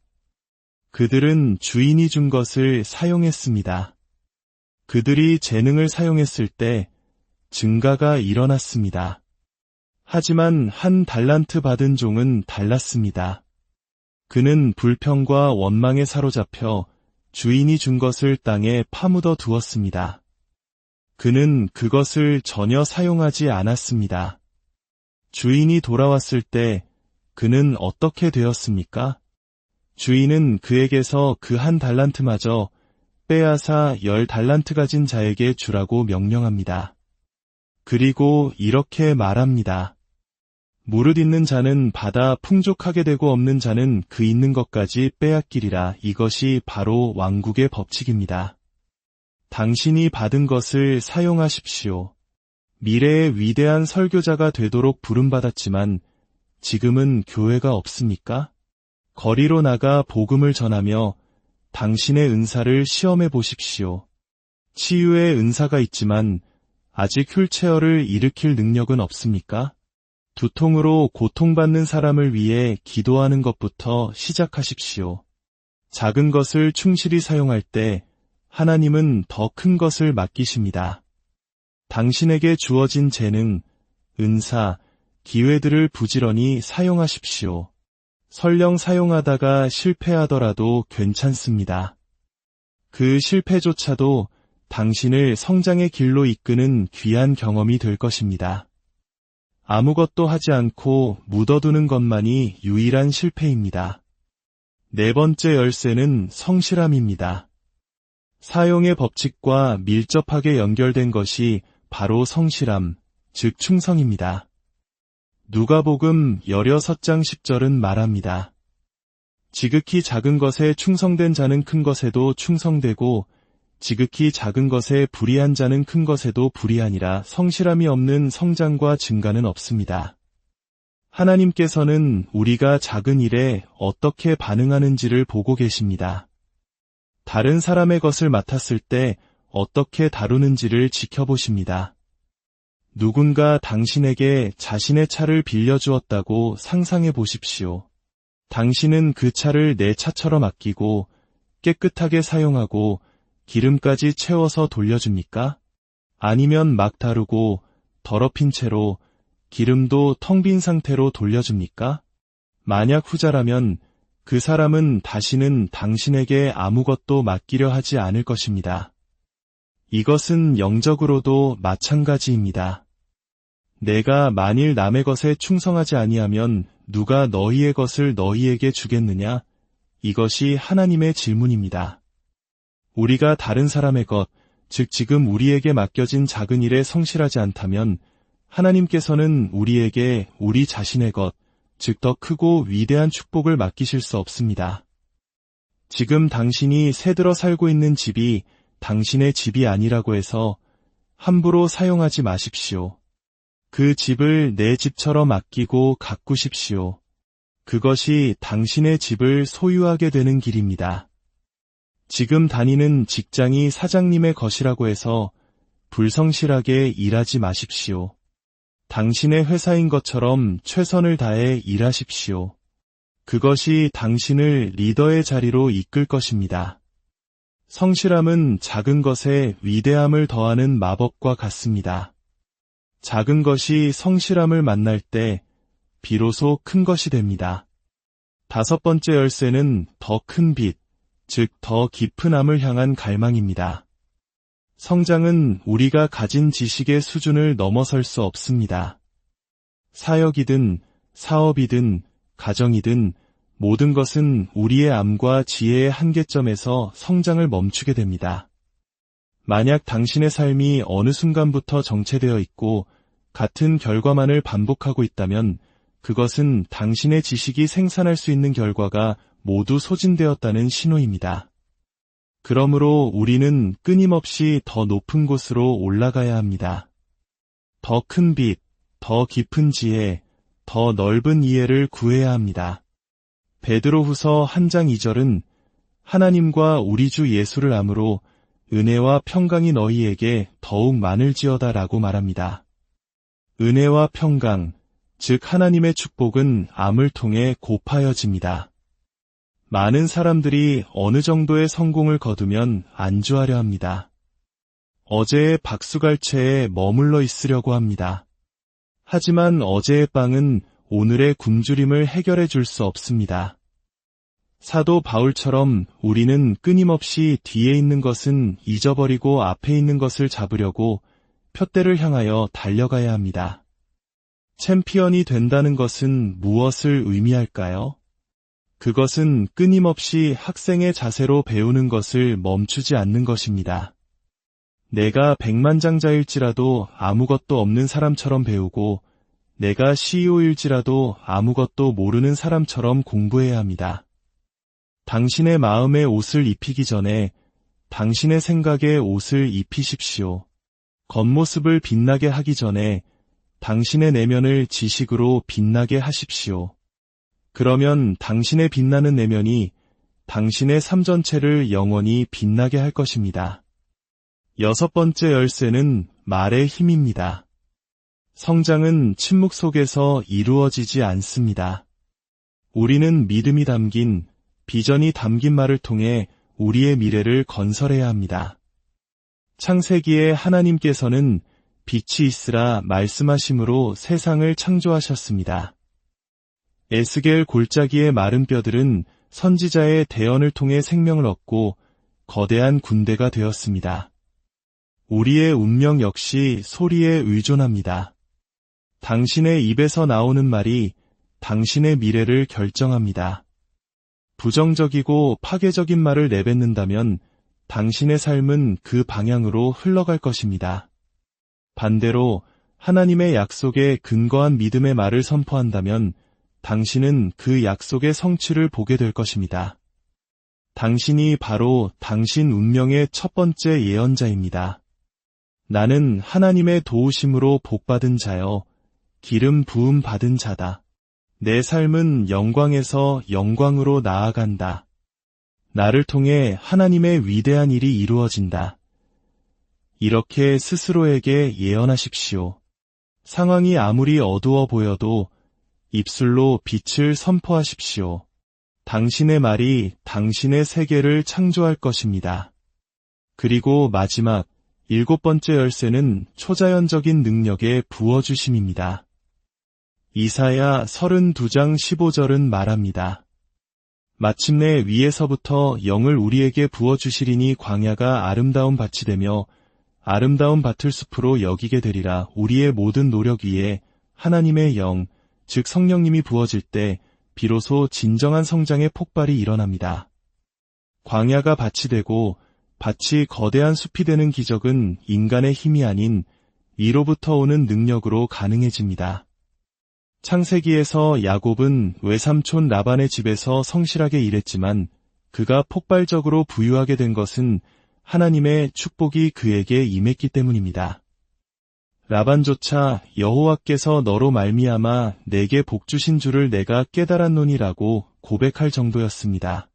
그들은 주인이 준 것을 사용했습니다. 그들이 재능을 사용했을 때 증가가 일어났습니다. 하지만 1달란트 받은 종은 달랐습니다. 그는 불평과 원망에 사로잡혀 주인이 준 것을 땅에 파묻어 두었습니다. 그는 그것을 전혀 사용하지 않았습니다. 주인이 돌아왔을 때 그는 어떻게 되었습니까? 주인은 그에게서 그 1달란트마저 빼앗아 10달란트 가진 자에게 주라고 명령합니다. 그리고 이렇게 말합니다. 무릇 있는 자는 받아 풍족하게 되고 없는 자는 그 있는 것까지 빼앗기리라. 이것이 바로 왕국의 법칙입니다. 당신이 받은 것을 사용하십시오. 미래의 위대한 설교자가 되도록 부름받았지만 지금은 교회가 없습니까? 거리로 나가 복음을 전하며 당신의 은사를 시험해 보십시오. 치유의 은사가 있지만 아직 휠체어를 일으킬 능력은 없습니까? 두통으로 고통받는 사람을 위해 기도하는 것부터 시작하십시오. 작은 것을 충실히 사용할 때 하나님은 더 큰 것을 맡기십니다. 당신에게 주어진 재능, 은사, 기회들을 부지런히 사용하십시오. 설령 사용하다가 실패하더라도 괜찮습니다. 그 실패조차도 당신을 성장의 길로 이끄는 귀한 경험이 될 것입니다. 아무것도 하지 않고 묻어두는 것만이 유일한 실패입니다. 네 번째 열쇠는 성실함입니다. 사용의 법칙과 밀접하게 연결된 것이 바로 성실함, 즉 충성입니다. 누가복음 16장 10절은 말합니다. 지극히 작은 것에 충성된 자는 큰 것에도 충성되고 지극히 작은 것에 불의한 자는 큰 것에도 불의하니라. 성실함이 없는 성장과 증가는 없습니다. 하나님께서는 우리가 작은 일에 어떻게 반응하는지를 보고 계십니다. 다른 사람의 것을 맡았을 때 어떻게 다루는지를 지켜보십니다. 누군가 당신에게 자신의 차를 빌려주었다고 상상해 보십시오. 당신은 그 차를 내 차처럼 아끼고 깨끗하게 사용하고 기름까지 채워서 돌려줍니까? 아니면 막 다루고 더럽힌 채로 기름도 텅 빈 상태로 돌려줍니까? 만약 후자라면 그 사람은 다시는 당신에게 아무것도 맡기려 하지 않을 것입니다. 이것은 영적으로도 마찬가지입니다. 내가 만일 남의 것에 충성하지 아니하면 누가 너희의 것을 너희에게 주겠느냐? 이것이 하나님의 질문입니다. 우리가 다른 사람의 것, 즉 지금 우리에게 맡겨진 작은 일에 성실하지 않다면 하나님께서는 우리에게 우리 자신의 것, 즉 더 크고 위대한 축복을 맡기실 수 없습니다. 지금 당신이 새들어 살고 있는 집이 당신의 집이 아니라고 해서 함부로 사용하지 마십시오. 그 집을 내 집처럼 아끼고 가꾸십시오. 그것이 당신의 집을 소유하게 되는 길입니다. 지금 다니는 직장이 사장님의 것이라고 해서 불성실하게 일하지 마십시오. 당신의 회사인 것처럼 최선을 다해 일하십시오. 그것이 당신을 리더의 자리로 이끌 것입니다. 성실함은 작은 것에 위대함을 더하는 마법과 같습니다. 작은 것이 성실함을 만날 때 비로소 큰 것이 됩니다. 5번째 열쇠는 더 큰 빛, 즉 더 깊은 암을 향한 갈망입니다. 성장은 우리가 가진 지식의 수준을 넘어설 수 없습니다. 사역이든 사업이든 가정이든 모든 것은 우리의 암과 지혜의 한계점에서 성장을 멈추게 됩니다. 만약 당신의 삶이 어느 순간부터 정체되어 있고 같은 결과만을 반복하고 있다면 그것은 당신의 지식이 생산할 수 있는 결과가 모두 소진되었다는 신호입니다. 그러므로 우리는 끊임없이 더 높은 곳으로 올라가야 합니다. 더 큰 빛, 더 깊은 지혜, 더 넓은 이해를 구해야 합니다. 베드로후서 1장 2절은 하나님과 우리 주 예수를 암으로 은혜와 평강이 너희에게 더욱 많을지어다 라고 말합니다. 은혜와 평강, 즉 하나님의 축복은 암을 통해 곱하여집니다. 많은 사람들이 어느 정도의 성공을 거두면 안주하려 합니다. 어제의 박수갈채에 머물러 있으려고 합니다. 하지만 어제의 빵은 오늘의 굶주림을 해결해 줄 수 없습니다. 사도 바울처럼 우리는 끊임없이 뒤에 있는 것은 잊어버리고 앞에 있는 것을 잡으려고 표대를 향하여 달려가야 합니다. 챔피언이 된다는 것은 무엇을 의미할까요? 그것은 끊임없이 학생의 자세로 배우는 것을 멈추지 않는 것입니다. 내가 백만장자일지라도 아무것도 없는 사람처럼 배우고 내가 CEO일지라도 아무것도 모르는 사람처럼 공부해야 합니다. 당신의 마음에 옷을 입히기 전에 당신의 생각에 옷을 입히십시오. 겉모습을 빛나게 하기 전에 당신의 내면을 지식으로 빛나게 하십시오. 그러면 당신의 빛나는 내면이 당신의 삶 전체를 영원히 빛나게 할 것입니다. 6번째 열쇠는 말의 힘입니다. 성장은 침묵 속에서 이루어지지 않습니다. 우리는 믿음이 담긴, 비전이 담긴 말을 통해 우리의 미래를 건설해야 합니다. 창세기에 하나님께서는 빛이 있으라 말씀하심으로 세상을 창조하셨습니다. 에스겔 골짜기의 마른 뼈들은 선지자의 대언을 통해 생명을 얻고 거대한 군대가 되었습니다. 우리의 운명 역시 소리에 의존합니다. 당신의 입에서 나오는 말이 당신의 미래를 결정합니다. 부정적이고 파괴적인 말을 내뱉는다면 당신의 삶은 그 방향으로 흘러갈 것입니다. 반대로 하나님의 약속에 근거한 믿음의 말을 선포한다면 당신은 그 약속의 성취를 보게 될 것입니다. 당신이 바로 당신 운명의 첫 번째 예언자입니다. 나는 하나님의 도우심으로 복받은 자여 기름 부음 받은 자다. 내 삶은 영광에서 영광으로 나아간다. 나를 통해 하나님의 위대한 일이 이루어진다. 이렇게 스스로에게 예언하십시오. 상황이 아무리 어두워 보여도 입술로 빛을 선포하십시오. 당신의 말이 당신의 세계를 창조할 것입니다. 그리고 마지막 7번째 열쇠는 초자연적인 능력의 부어주심입니다. 이사야 32장 15절은 말합니다. 마침내 위에서부터 영을 우리에게 부어주시리니 광야가 아름다운 밭이 되며 아름다운 밭을 숲으로 여기게 되리라. 우리의 모든 노력 위에 하나님의 영, 즉 성령님이 부어질 때 비로소 진정한 성장의 폭발이 일어납니다. 광야가 밭이 되고 밭이 거대한 숲이 되는 기적은 인간의 힘이 아닌 위로부터 오는 능력으로 가능해집니다. 창세기에서 야곱은 외삼촌 라반의 집에서 성실하게 일했지만 그가 폭발적으로 부유하게 된 것은 하나님의 축복이 그에게 임했기 때문입니다. 라반조차 여호와께서 너로 말미암아 내게 복 주신 줄을 내가 깨달았노니라고 고백할 정도였습니다.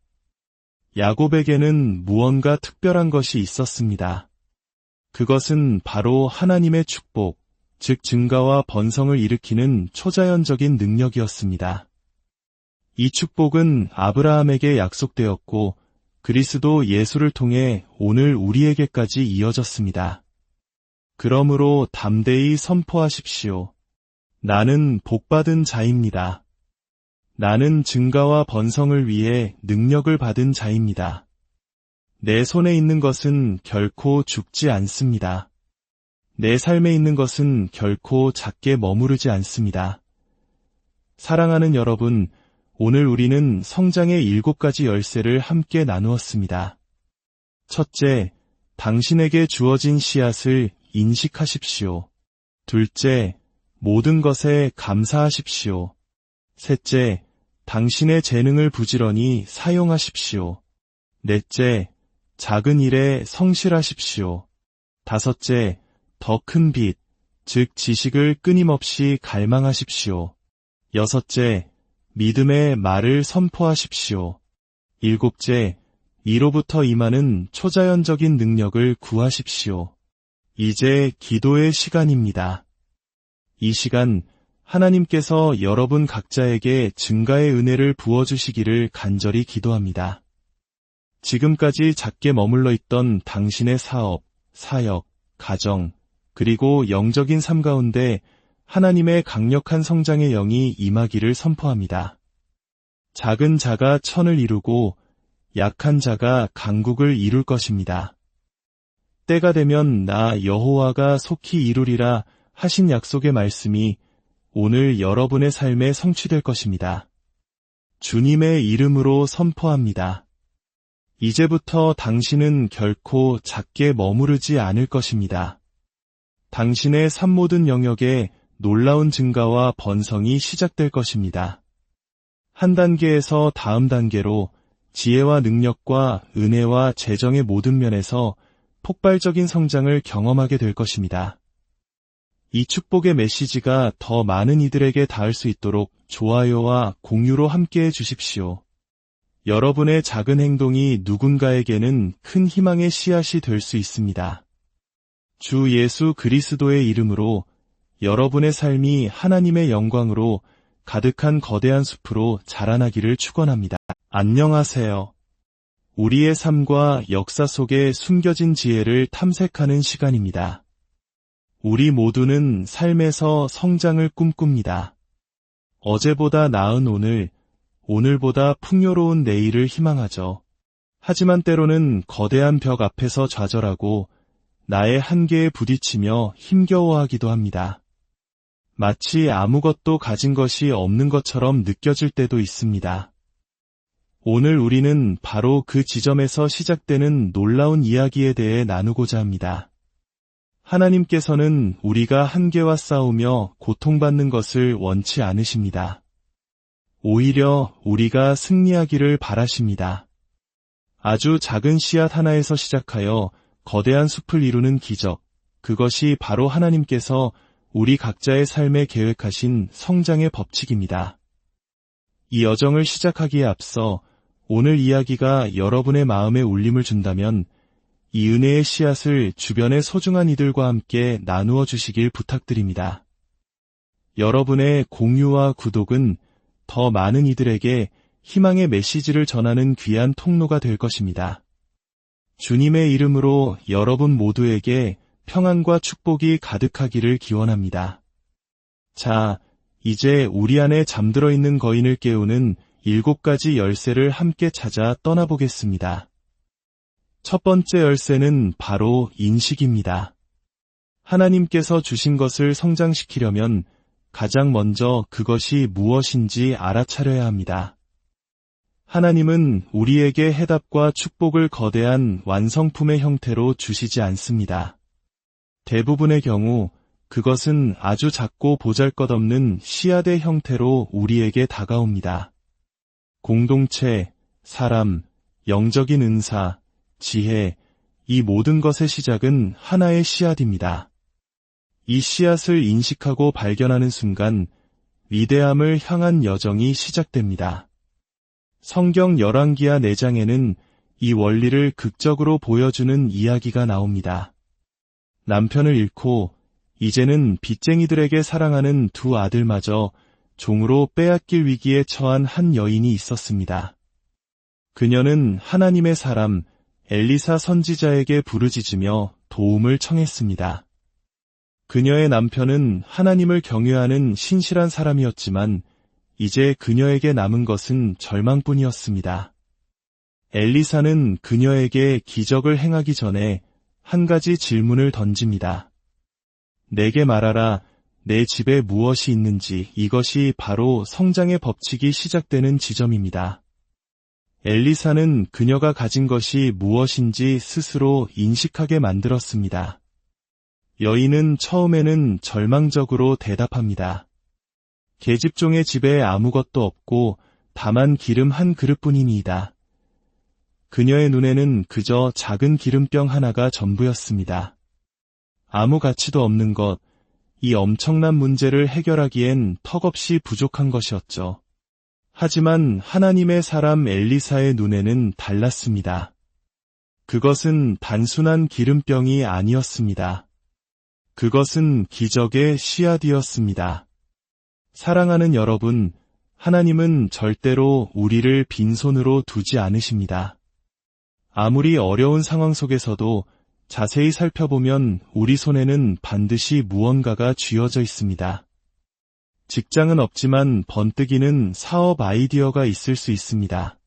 야곱에게는 무언가 특별한 것이 있었습니다. 그것은 바로 하나님의 축복, 즉 증가와 번성을 일으키는 초자연적인 능력이었습니다. 이 축복은 아브라함에게 약속되었고 그리스도 예수를 통해 오늘 우리에게까지 이어졌습니다. 그러므로 담대히 선포하십시오. 나는 복받은 자입니다. 나는 증가와 번성을 위해 능력을 받은 자입니다. 내 손에 있는 것은 결코 죽지 않습니다. 내 삶에 있는 것은 결코 작게 머무르지 않습니다. 사랑하는 여러분, 오늘 우리는 성장의 7가지 열쇠를 함께 나누었습니다. 첫째, 당신에게 주어진 씨앗을 인식하십시오. 둘째, 모든 것에 감사하십시오. 셋째, 당신의 재능을 부지런히 사용하십시오. 넷째, 작은 일에 성실하십시오. 다섯째, 더 큰 빛, 즉 지식을 끊임없이 갈망하십시오. 여섯째, 믿음의 말을 선포하십시오. 일곱째, 이로부터 임하는 초자연적인 능력을 구하십시오. 이제 기도의 시간입니다. 이 시간, 하나님께서 여러분 각자에게 증가의 은혜를 부어주시기를 간절히 기도합니다. 지금까지 작게 머물러 있던 당신의 사업, 사역, 가정, 그리고 영적인 삶 가운데 하나님의 강력한 성장의 영이 임하기를 선포합니다. 작은 자가 천을 이루고 약한 자가 강국을 이룰 것입니다. 때가 되면 나 여호와가 속히 이루리라 하신 약속의 말씀이 오늘 여러분의 삶에 성취될 것입니다. 주님의 이름으로 선포합니다. 이제부터 당신은 결코 작게 머무르지 않을 것입니다. 당신의 삶 모든 영역에 놀라운 증가와 번성이 시작될 것입니다. 한 단계에서 다음 단계로 지혜와 능력과 은혜와 재정의 모든 면에서 폭발적인 성장을 경험하게 될 것입니다. 이 축복의 메시지가 더 많은 이들에게 닿을 수 있도록 좋아요와 공유로 함께해 주십시오. 여러분의 작은 행동이 누군가에게는 큰 희망의 씨앗이 될 수 있습니다. 주 예수 그리스도의 이름으로 여러분의 삶이 하나님의 영광으로 가득한 거대한 숲으로 자라나기를 축원합니다. 안녕하세요. 우리의 삶과 역사 속에 숨겨진 지혜를 탐색하는 시간입니다. 우리 모두는 삶에서 성장을 꿈꿉니다. 어제보다 나은 오늘, 오늘보다 풍요로운 내일을 희망하죠. 하지만 때로는 거대한 벽 앞에서 좌절하고 나의 한계에 부딪히며 힘겨워하기도 합니다. 마치 아무것도 가진 것이 없는 것처럼 느껴질 때도 있습니다. 오늘 우리는 바로 그 지점에서 시작되는 놀라운 이야기에 대해 나누고자 합니다. 하나님께서는 우리가 한계와 싸우며 고통받는 것을 원치 않으십니다. 오히려 우리가 승리하기를 바라십니다. 아주 작은 씨앗 하나에서 시작하여 거대한 숲을 이루는 기적, 그것이 바로 하나님께서 우리 각자의 삶에 계획하신 성장의 법칙입니다. 이 여정을 시작하기에 앞서 오늘 이야기가 여러분의 마음에 울림을 준다면 이 은혜의 씨앗을 주변의 소중한 이들과 함께 나누어 주시길 부탁드립니다. 여러분의 공유와 구독은 더 많은 이들에게 희망의 메시지를 전하는 귀한 통로가 될 것입니다. 주님의 이름으로 여러분 모두에게 평안과 축복이 가득하기를 기원합니다. 자, 이제 우리 안에 잠들어 있는 거인을 깨우는 7가지 열쇠를 함께 찾아 떠나보겠습니다. 첫 번째 열쇠는 바로 인식입니다. 하나님께서 주신 것을 성장시키려면 가장 먼저 그것이 무엇인지 알아차려야 합니다. 하나님은 우리에게 해답과 축복을 거대한 완성품의 형태로 주시지 않습니다. 대부분의 경우 그것은 아주 작고 보잘것없는 씨앗의 형태로 우리에게 다가옵니다. 공동체, 사람, 영적인 은사, 지혜, 이 모든 것의 시작은 하나의 씨앗입니다. 이 씨앗을 인식하고 발견하는 순간 위대함을 향한 여정이 시작됩니다. 성경 열왕기하 4장에는 이 원리를 극적으로 보여주는 이야기가 나옵니다. 남편을 잃고 이제는 빚쟁이들에게 사랑하는 두 아들마저 종으로 빼앗길 위기에 처한 한 여인이 있었습니다. 그녀는 하나님의 사람 엘리사 선지자에게 부르짖으며 도움을 청했습니다. 그녀의 남편은 하나님을 경외하는 신실한 사람이었지만 이제 그녀에게 남은 것은 절망뿐이었습니다. 엘리사는 그녀에게 기적을 행하기 전에 한 가지 질문을 던집니다. 내게 말하라, 내 집에 무엇이 있는지. 이것이 바로 성장의 법칙이 시작되는 지점입니다. 엘리사는 그녀가 가진 것이 무엇인지 스스로 인식하게 만들었습니다. 여인은 처음에는 절망적으로 대답합니다. 계집종의 집에 아무것도 없고 다만 기름 한 그릇뿐이니이다. 그녀의 눈에는 그저 작은 기름병 하나가 전부였습니다. 아무 가치도 없는 것, 이 엄청난 문제를 해결하기엔 턱없이 부족한 것이었죠. 하지만 하나님의 사람 엘리사의 눈에는 달랐습니다. 그것은 단순한 기름병이 아니었습니다. 그것은 기적의 씨앗이었습니다. 사랑하는 여러분, 하나님은 절대로 우리를 빈손으로 두지 않으십니다. 아무리 어려운 상황 속에서도 자세히 살펴보면 우리 손에는 반드시 무언가가 쥐어져 있습니다. 직장은 없지만 번뜩이는 사업 아이디어가 있을 수 있습니다.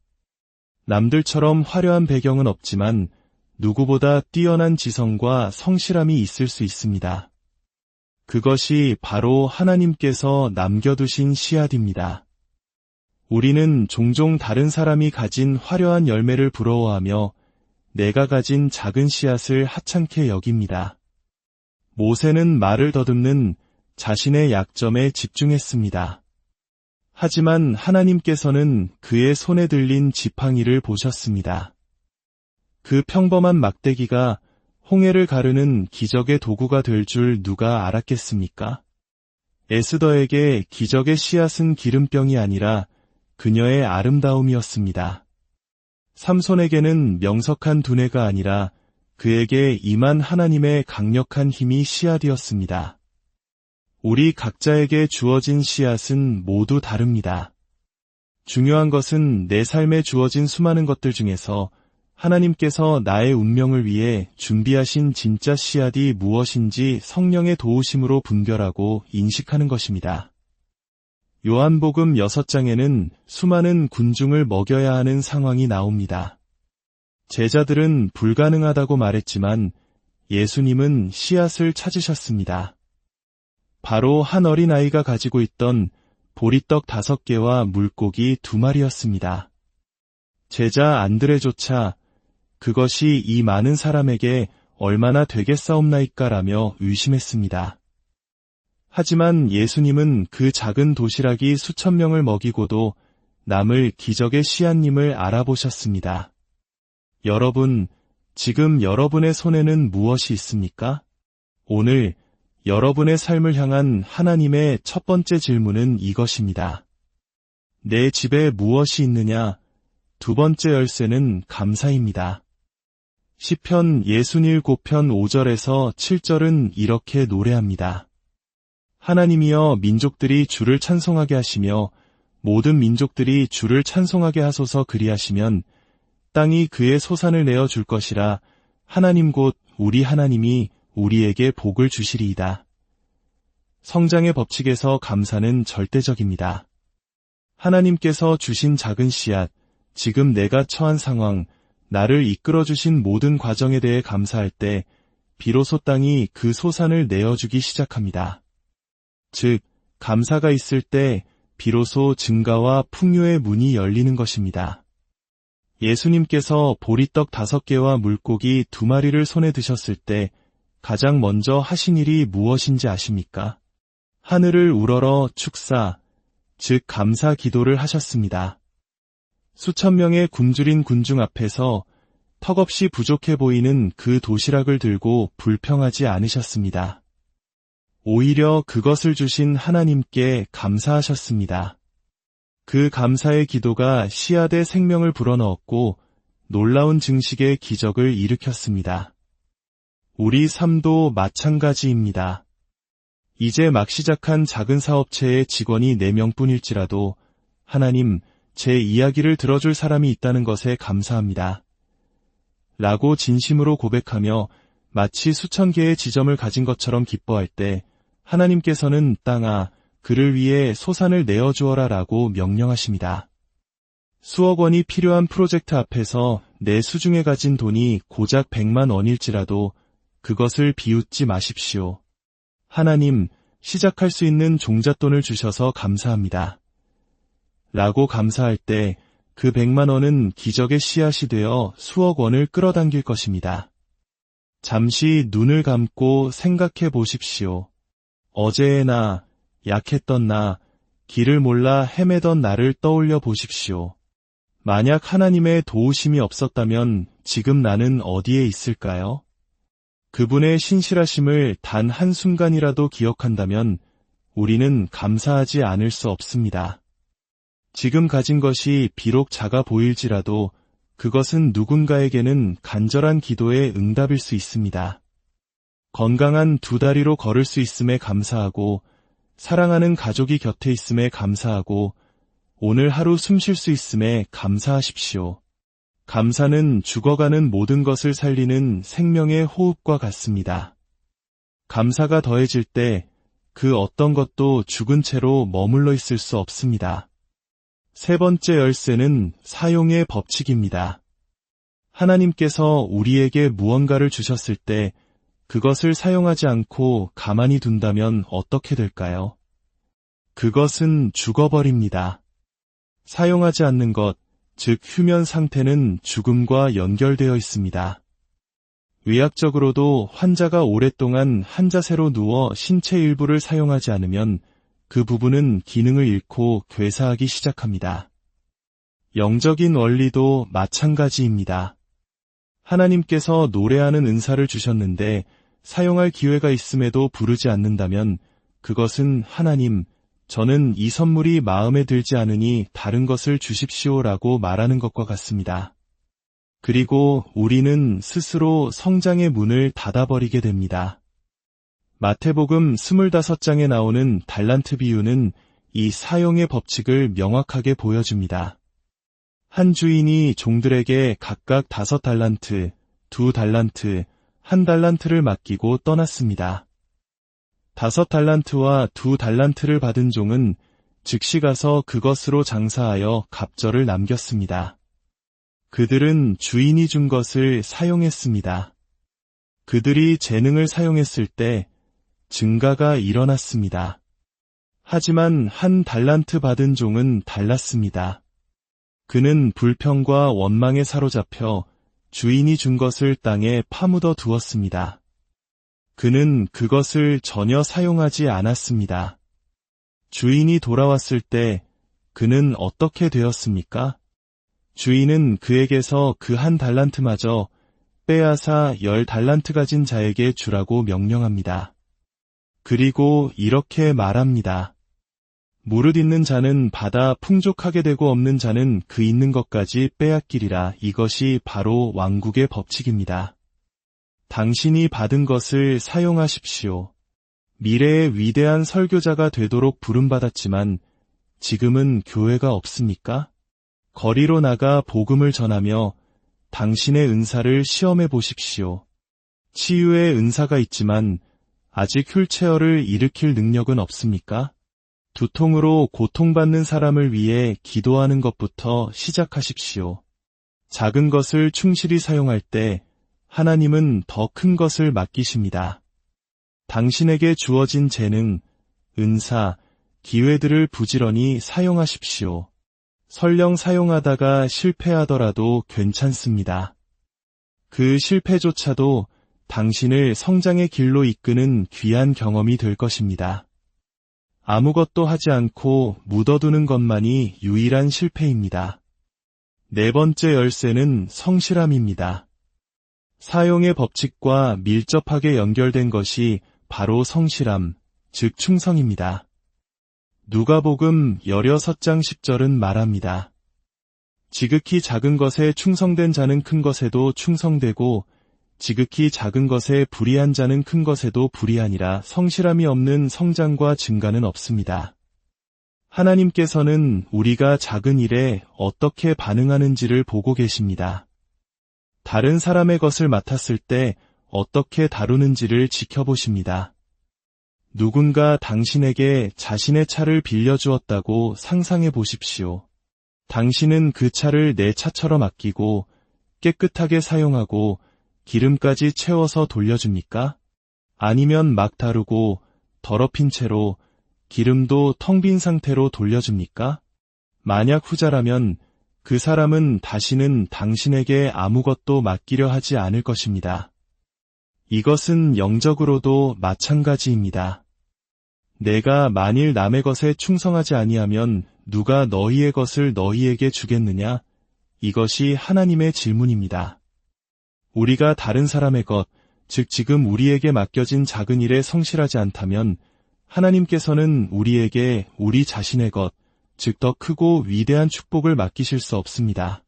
남들처럼 화려한 배경은 없지만 누구보다 뛰어난 지성과 성실함이 있을 수 있습니다. 그것이 바로 하나님께서 남겨두신 씨앗입니다. 우리는 종종 다른 사람이 가진 화려한 열매를 부러워하며 내가 가진 작은 씨앗을 하찮게 여깁니다. 모세는 말을 더듬는 자신의 약점에 집중했습니다. 하지만 하나님께서는 그의 손에 들린 지팡이를 보셨습니다. 그 평범한 막대기가 홍해를 가르는 기적의 도구가 될 줄 누가 알았겠습니까? 에스더에게 기적의 씨앗은 기름병이 아니라 그녀의 아름다움이었습니다. 삼손에게는 명석한 두뇌가 아니라 그에게 임한 하나님의 강력한 힘이 씨앗이었습니다. 우리 각자에게 주어진 씨앗은 모두 다릅니다. 중요한 것은 내 삶에 주어진 수많은 것들 중에서 하나님께서 나의 운명을 위해 준비하신 진짜 씨앗이 무엇인지 성령의 도우심으로 분별하고 인식하는 것입니다. 요한복음 6장에는 수많은 군중을 먹여야 하는 상황이 나옵니다. 제자들은 불가능하다고 말했지만 예수님은 씨앗을 찾으셨습니다. 바로 한 어린아이가 가지고 있던 보리떡 5개와 물고기 2마리였습니다. 제자 안드레조차 그것이 이 많은 사람에게 얼마나 되겠사옵나이까라며 의심했습니다. 하지만 예수님은 그 작은 도시락이 수천 명을 먹이고도 남을 기적의 씨앗님을 알아보셨습니다. 여러분, 지금 여러분의 손에는 무엇이 있습니까? 오늘 여러분의 삶을 향한 하나님의 첫 번째 질문은 이것입니다. 내 집에 무엇이 있느냐? 두 번째 열쇠는 감사입니다. 시편 67편 5절에서 7절은 이렇게 노래합니다. 하나님이여 민족들이 주를 찬송하게 하시며 모든 민족들이 주를 찬송하게 하소서. 그리하시면 땅이 그의 소산을 내어 줄 것이라. 하나님 곧 우리 하나님이 우리에게 복을 주시리이다. 성장의 법칙에서 감사는 절대적입니다. 하나님께서 주신 작은 씨앗, 지금 내가 처한 상황, 나를 이끌어주신 모든 과정에 대해 감사할 때 비로소 땅이 그 소산을 내어주기 시작합니다. 즉, 감사가 있을 때 비로소 증가와 풍요의 문이 열리는 것입니다. 예수님께서 보리떡 5개와 물고기 2마리를 손에 드셨을 때 가장 먼저 하신 일이 무엇인지 아십니까? 하늘을 우러러 축사, 즉 감사 기도를 하셨습니다. 수천 명의 굶주린 군중 앞에서 턱없이 부족해 보이는 그 도시락을 들고 불평하지 않으셨습니다. 오히려 그것을 주신 하나님께 감사하셨습니다. 그 감사의 기도가 씨앗의 생명을 불어넣었고 놀라운 증식의 기적을 일으켰습니다. 우리 삶도 마찬가지입니다. 이제 막 시작한 작은 사업체의 직원이 4명뿐일지라도 하나님, 제 이야기를 들어줄 사람이 있다는 것에 감사합니다. 라고 진심으로 고백하며 마치 수천 개의 지점을 가진 것처럼 기뻐할 때 하나님께서는 땅아, 그를 위해 소산을 내어주어라 라고 명령하십니다. 수억 원이 필요한 프로젝트 앞에서 내 수중에 가진 돈이 고작 100만 원일지라도 그것을 비웃지 마십시오. 하나님, 시작할 수 있는 종잣돈을 주셔서 감사합니다. 라고 감사할 때 그 100만 원은 기적의 씨앗이 되어 수억 원을 끌어당길 것입니다. 잠시 눈을 감고 생각해 보십시오. 어제의 나, 약했던 나, 길을 몰라 헤매던 나를 떠올려 보십시오. 만약 하나님의 도우심이 없었다면 지금 나는 어디에 있을까요? 그분의 신실하심을 단 한순간이라도 기억한다면 우리는 감사하지 않을 수 없습니다. 지금 가진 것이 비록 작아 보일지라도 그것은 누군가에게는 간절한 기도의 응답일 수 있습니다. 건강한 2다리로 걸을 수 있음에 감사하고 사랑하는 가족이 곁에 있음에 감사하고 오늘 하루 숨 쉴 수 있음에 감사하십시오. 감사는 죽어가는 모든 것을 살리는 생명의 호흡과 같습니다. 감사가 더해질 때 그 어떤 것도 죽은 채로 머물러 있을 수 없습니다. 3번째 열쇠는 사용의 법칙입니다. 하나님께서 우리에게 무언가를 주셨을 때 그것을 사용하지 않고 가만히 둔다면 어떻게 될까요? 그것은 죽어버립니다. 사용하지 않는 것, 즉 휴면 상태는 죽음과 연결되어 있습니다. 의학적으로도 환자가 오랫동안 한 자세로 누워 신체 일부를 사용하지 않으면 그 부분은 기능을 잃고 괴사하기 시작합니다. 영적인 원리도 마찬가지입니다. 하나님께서 노래하는 은사를 주셨는데 사용할 기회가 있음에도 부르지 않는다면 그것은 하나님, 저는 이 선물이 마음에 들지 않으니 다른 것을 주십시오라고 말하는 것과 같습니다. 그리고 우리는 스스로 성장의 문을 닫아버리게 됩니다. 마태복음 25장에 나오는 달란트 비유는 이 사용의 법칙을 명확하게 보여줍니다. 한 주인이 종들에게 각각 5달란트, 2달란트, 1달란트를 맡기고 떠났습니다. 5달란트와 2달란트를 받은 종은 즉시 가서 그것으로 장사하여 갑절을 남겼습니다. 그들은 주인이 준 것을 사용했습니다. 그들이 재능을 사용했을 때 증가가 일어났습니다. 하지만 1달란트 받은 종은 달랐습니다. 그는 불평과 원망에 사로잡혀 주인이 준 것을 땅에 파묻어 두었습니다. 그는 그것을 전혀 사용하지 않았습니다. 주인이 돌아왔을 때 그는 어떻게 되었습니까? 주인은 그에게서 그 1달란트마저 빼앗아 10달란트 가진 자에게 주라고 명령합니다. 그리고 이렇게 말합니다. 무릇 있는 자는 받아 풍족하게 되고 없는 자는 그 있는 것까지 빼앗기리라. 이것이 바로 왕국의 법칙입니다. 당신이 받은 것을 사용하십시오. 미래의 위대한 설교자가 되도록 부름받았지만 지금은 교회가 없습니까? 거리로 나가 복음을 전하며 당신의 은사를 시험해 보십시오. 치유의 은사가 있지만 아직 휠체어를 일으킬 능력은 없습니까? 두통으로 고통받는 사람을 위해 기도하는 것부터 시작하십시오. 작은 것을 충실히 사용할 때 하나님은 더 큰 것을 맡기십니다. 당신에게 주어진 재능, 은사, 기회들을 부지런히 사용하십시오. 설령 사용하다가 실패하더라도 괜찮습니다. 그 실패조차도 당신을 성장의 길로 이끄는 귀한 경험이 될 것입니다. 아무것도 하지 않고 묻어두는 것만이 유일한 실패입니다. 네 번째 열쇠는 성실함입니다. 사용의 법칙과 밀접하게 연결된 것이 바로 성실함, 즉 충성입니다. 누가복음 16장 10절은 말합니다. 지극히 작은 것에 충성된 자는 큰 것에도 충성되고 지극히 작은 것에 불의한 자는 큰 것에도 불의하니라. 성실함이 없는 성장과 증가는 없습니다. 하나님께서는 우리가 작은 일에 어떻게 반응하는지를 보고 계십니다. 다른 사람의 것을 맡았을 때 어떻게 다루는지를 지켜보십니다. 누군가 당신에게 자신의 차를 빌려주었다고 상상해 보십시오. 당신은 그 차를 내 차처럼 아끼고 깨끗하게 사용하고 기름까지 채워서 돌려줍니까? 아니면 막 다루고 더럽힌 채로 기름도 텅 빈 상태로 돌려줍니까? 만약 후자라면 그 사람은 다시는 당신에게 아무것도 맡기려 하지 않을 것입니다. 이것은 영적으로도 마찬가지입니다. 내가 만일 남의 것에 충성하지 아니하면 누가 너희의 것을 너희에게 주겠느냐? 이것이 하나님의 질문입니다. 우리가 다른 사람의 것, 즉 지금 우리에게 맡겨진 작은 일에 성실하지 않다면 하나님께서는 우리에게 우리 자신의 것, 즉 더 크고 위대한 축복을 맡기실 수 없습니다.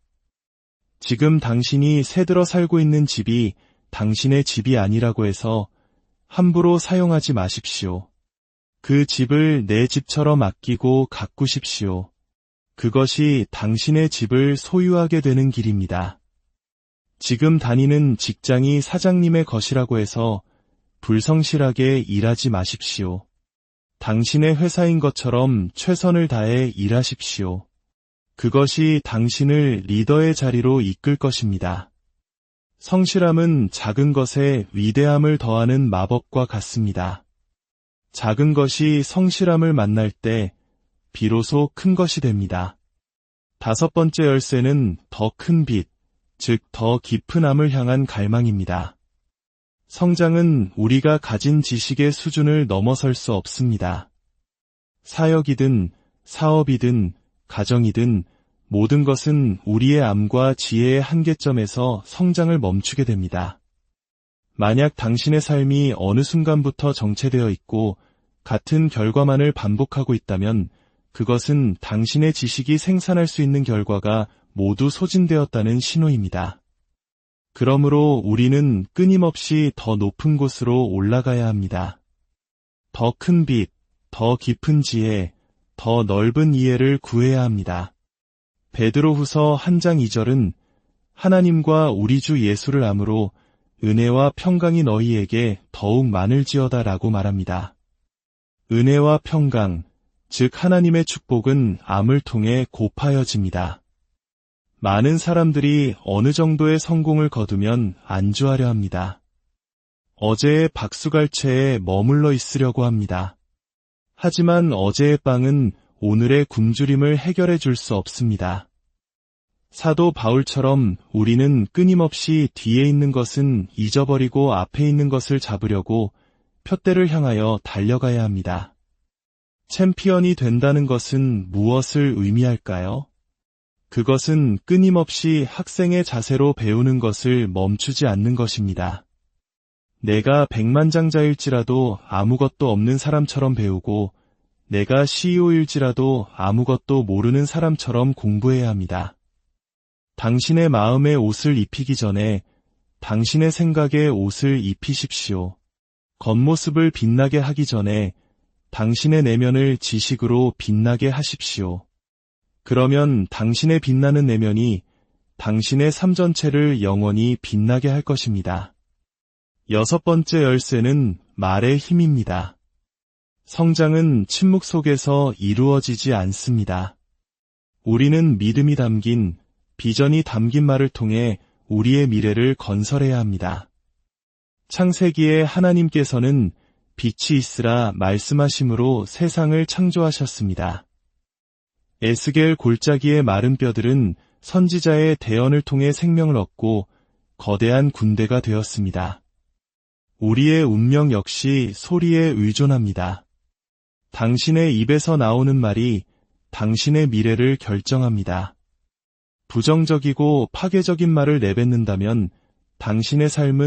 지금 당신이 새들어 살고 있는 집이 당신의 집이 아니라고 해서 함부로 사용하지 마십시오. 그 집을 내 집처럼 아끼고 가꾸십시오. 그것이 당신의 집을 소유하게 되는 길입니다. 지금 다니는 직장이 사장님의 것이라고 해서 불성실하게 일하지 마십시오. 당신의 회사인 것처럼 최선을 다해 일하십시오. 그것이 당신을 리더의 자리로 이끌 것입니다. 성실함은 작은 것에 위대함을 더하는 마법과 같습니다. 작은 것이 성실함을 만날 때 비로소 큰 것이 됩니다. 다섯 번째 열쇠는 더 큰 빛, 즉 더 깊은 암을 향한 갈망입니다. 성장은 우리가 가진 지식의 수준을 넘어설 수 없습니다. 사역이든 사업이든 가정이든 모든 것은 우리의 암과 지혜의 한계점에서 성장을 멈추게 됩니다. 만약 당신의 삶이 어느 순간부터 정체되어 있고 같은 결과만을 반복하고 있다면 그것은 당신의 지식이 생산할 수 있는 결과가 모두 소진되었다는 신호입니다. 그러므로 우리는 끊임없이 더 높은 곳으로 올라가야 합니다. 더 큰 빛, 더 깊은 지혜, 더 넓은 이해를 구해야 합니다. 베드로후서 1장 2절은 하나님과 우리 주 예수를 암으로 은혜와 평강이 너희에게 더욱 많을지어다 라고 말합니다. 은혜와 평강, 즉 하나님의 축복은 암을 통해 곱하여집니다. 많은 사람들이 어느 정도의 성공을 거두면 안주하려 합니다. 어제의 박수갈채에 머물러 있으려고 합니다. 하지만 어제의 빵은 오늘의 굶주림을 해결해 줄 수 없습니다. 사도 바울처럼 우리는 끊임없이 뒤에 있는 것은 잊어버리고 앞에 있는 것을 잡으려고 표대를 향하여 달려가야 합니다. 챔피언이 된다는 것은 무엇을 의미할까요? 그것은 끊임없이 학생의 자세로 배우는 것을 멈추지 않는 것입니다. 내가 백만장자일지라도 아무것도 없는 사람처럼 배우고 내가 CEO일지라도 아무것도 모르는 사람처럼 공부해야 합니다. 당신의 마음에 옷을 입히기 전에 당신의 생각에 옷을 입히십시오. 겉모습을 빛나게 하기 전에 당신의 내면을 지식으로 빛나게 하십시오. 그러면 당신의 빛나는 내면이 당신의 삶 전체를 영원히 빛나게 할 것입니다. 여섯 번째 열쇠는 말의 힘입니다. 성장은 침묵 속에서 이루어지지 않습니다. 우리는 믿음이 담긴, 비전이 담긴 말을 통해 우리의 미래를 건설해야 합니다. 창세기에 하나님께서는 빛이 있으라 말씀하심으로 세상을 창조하셨습니다. 에스겔 골짜기의 마른 뼈들은 선지자의 대언을 통해 생명을 얻고 거대한 군대가 되었습니다. 우리의 운명 역시 소리에 의존합니다. 당신의 입에서 나오는 말이 당신의 미래를 결정합니다. 부정적이고 파괴적인 말을 내뱉는다면 당신의 삶은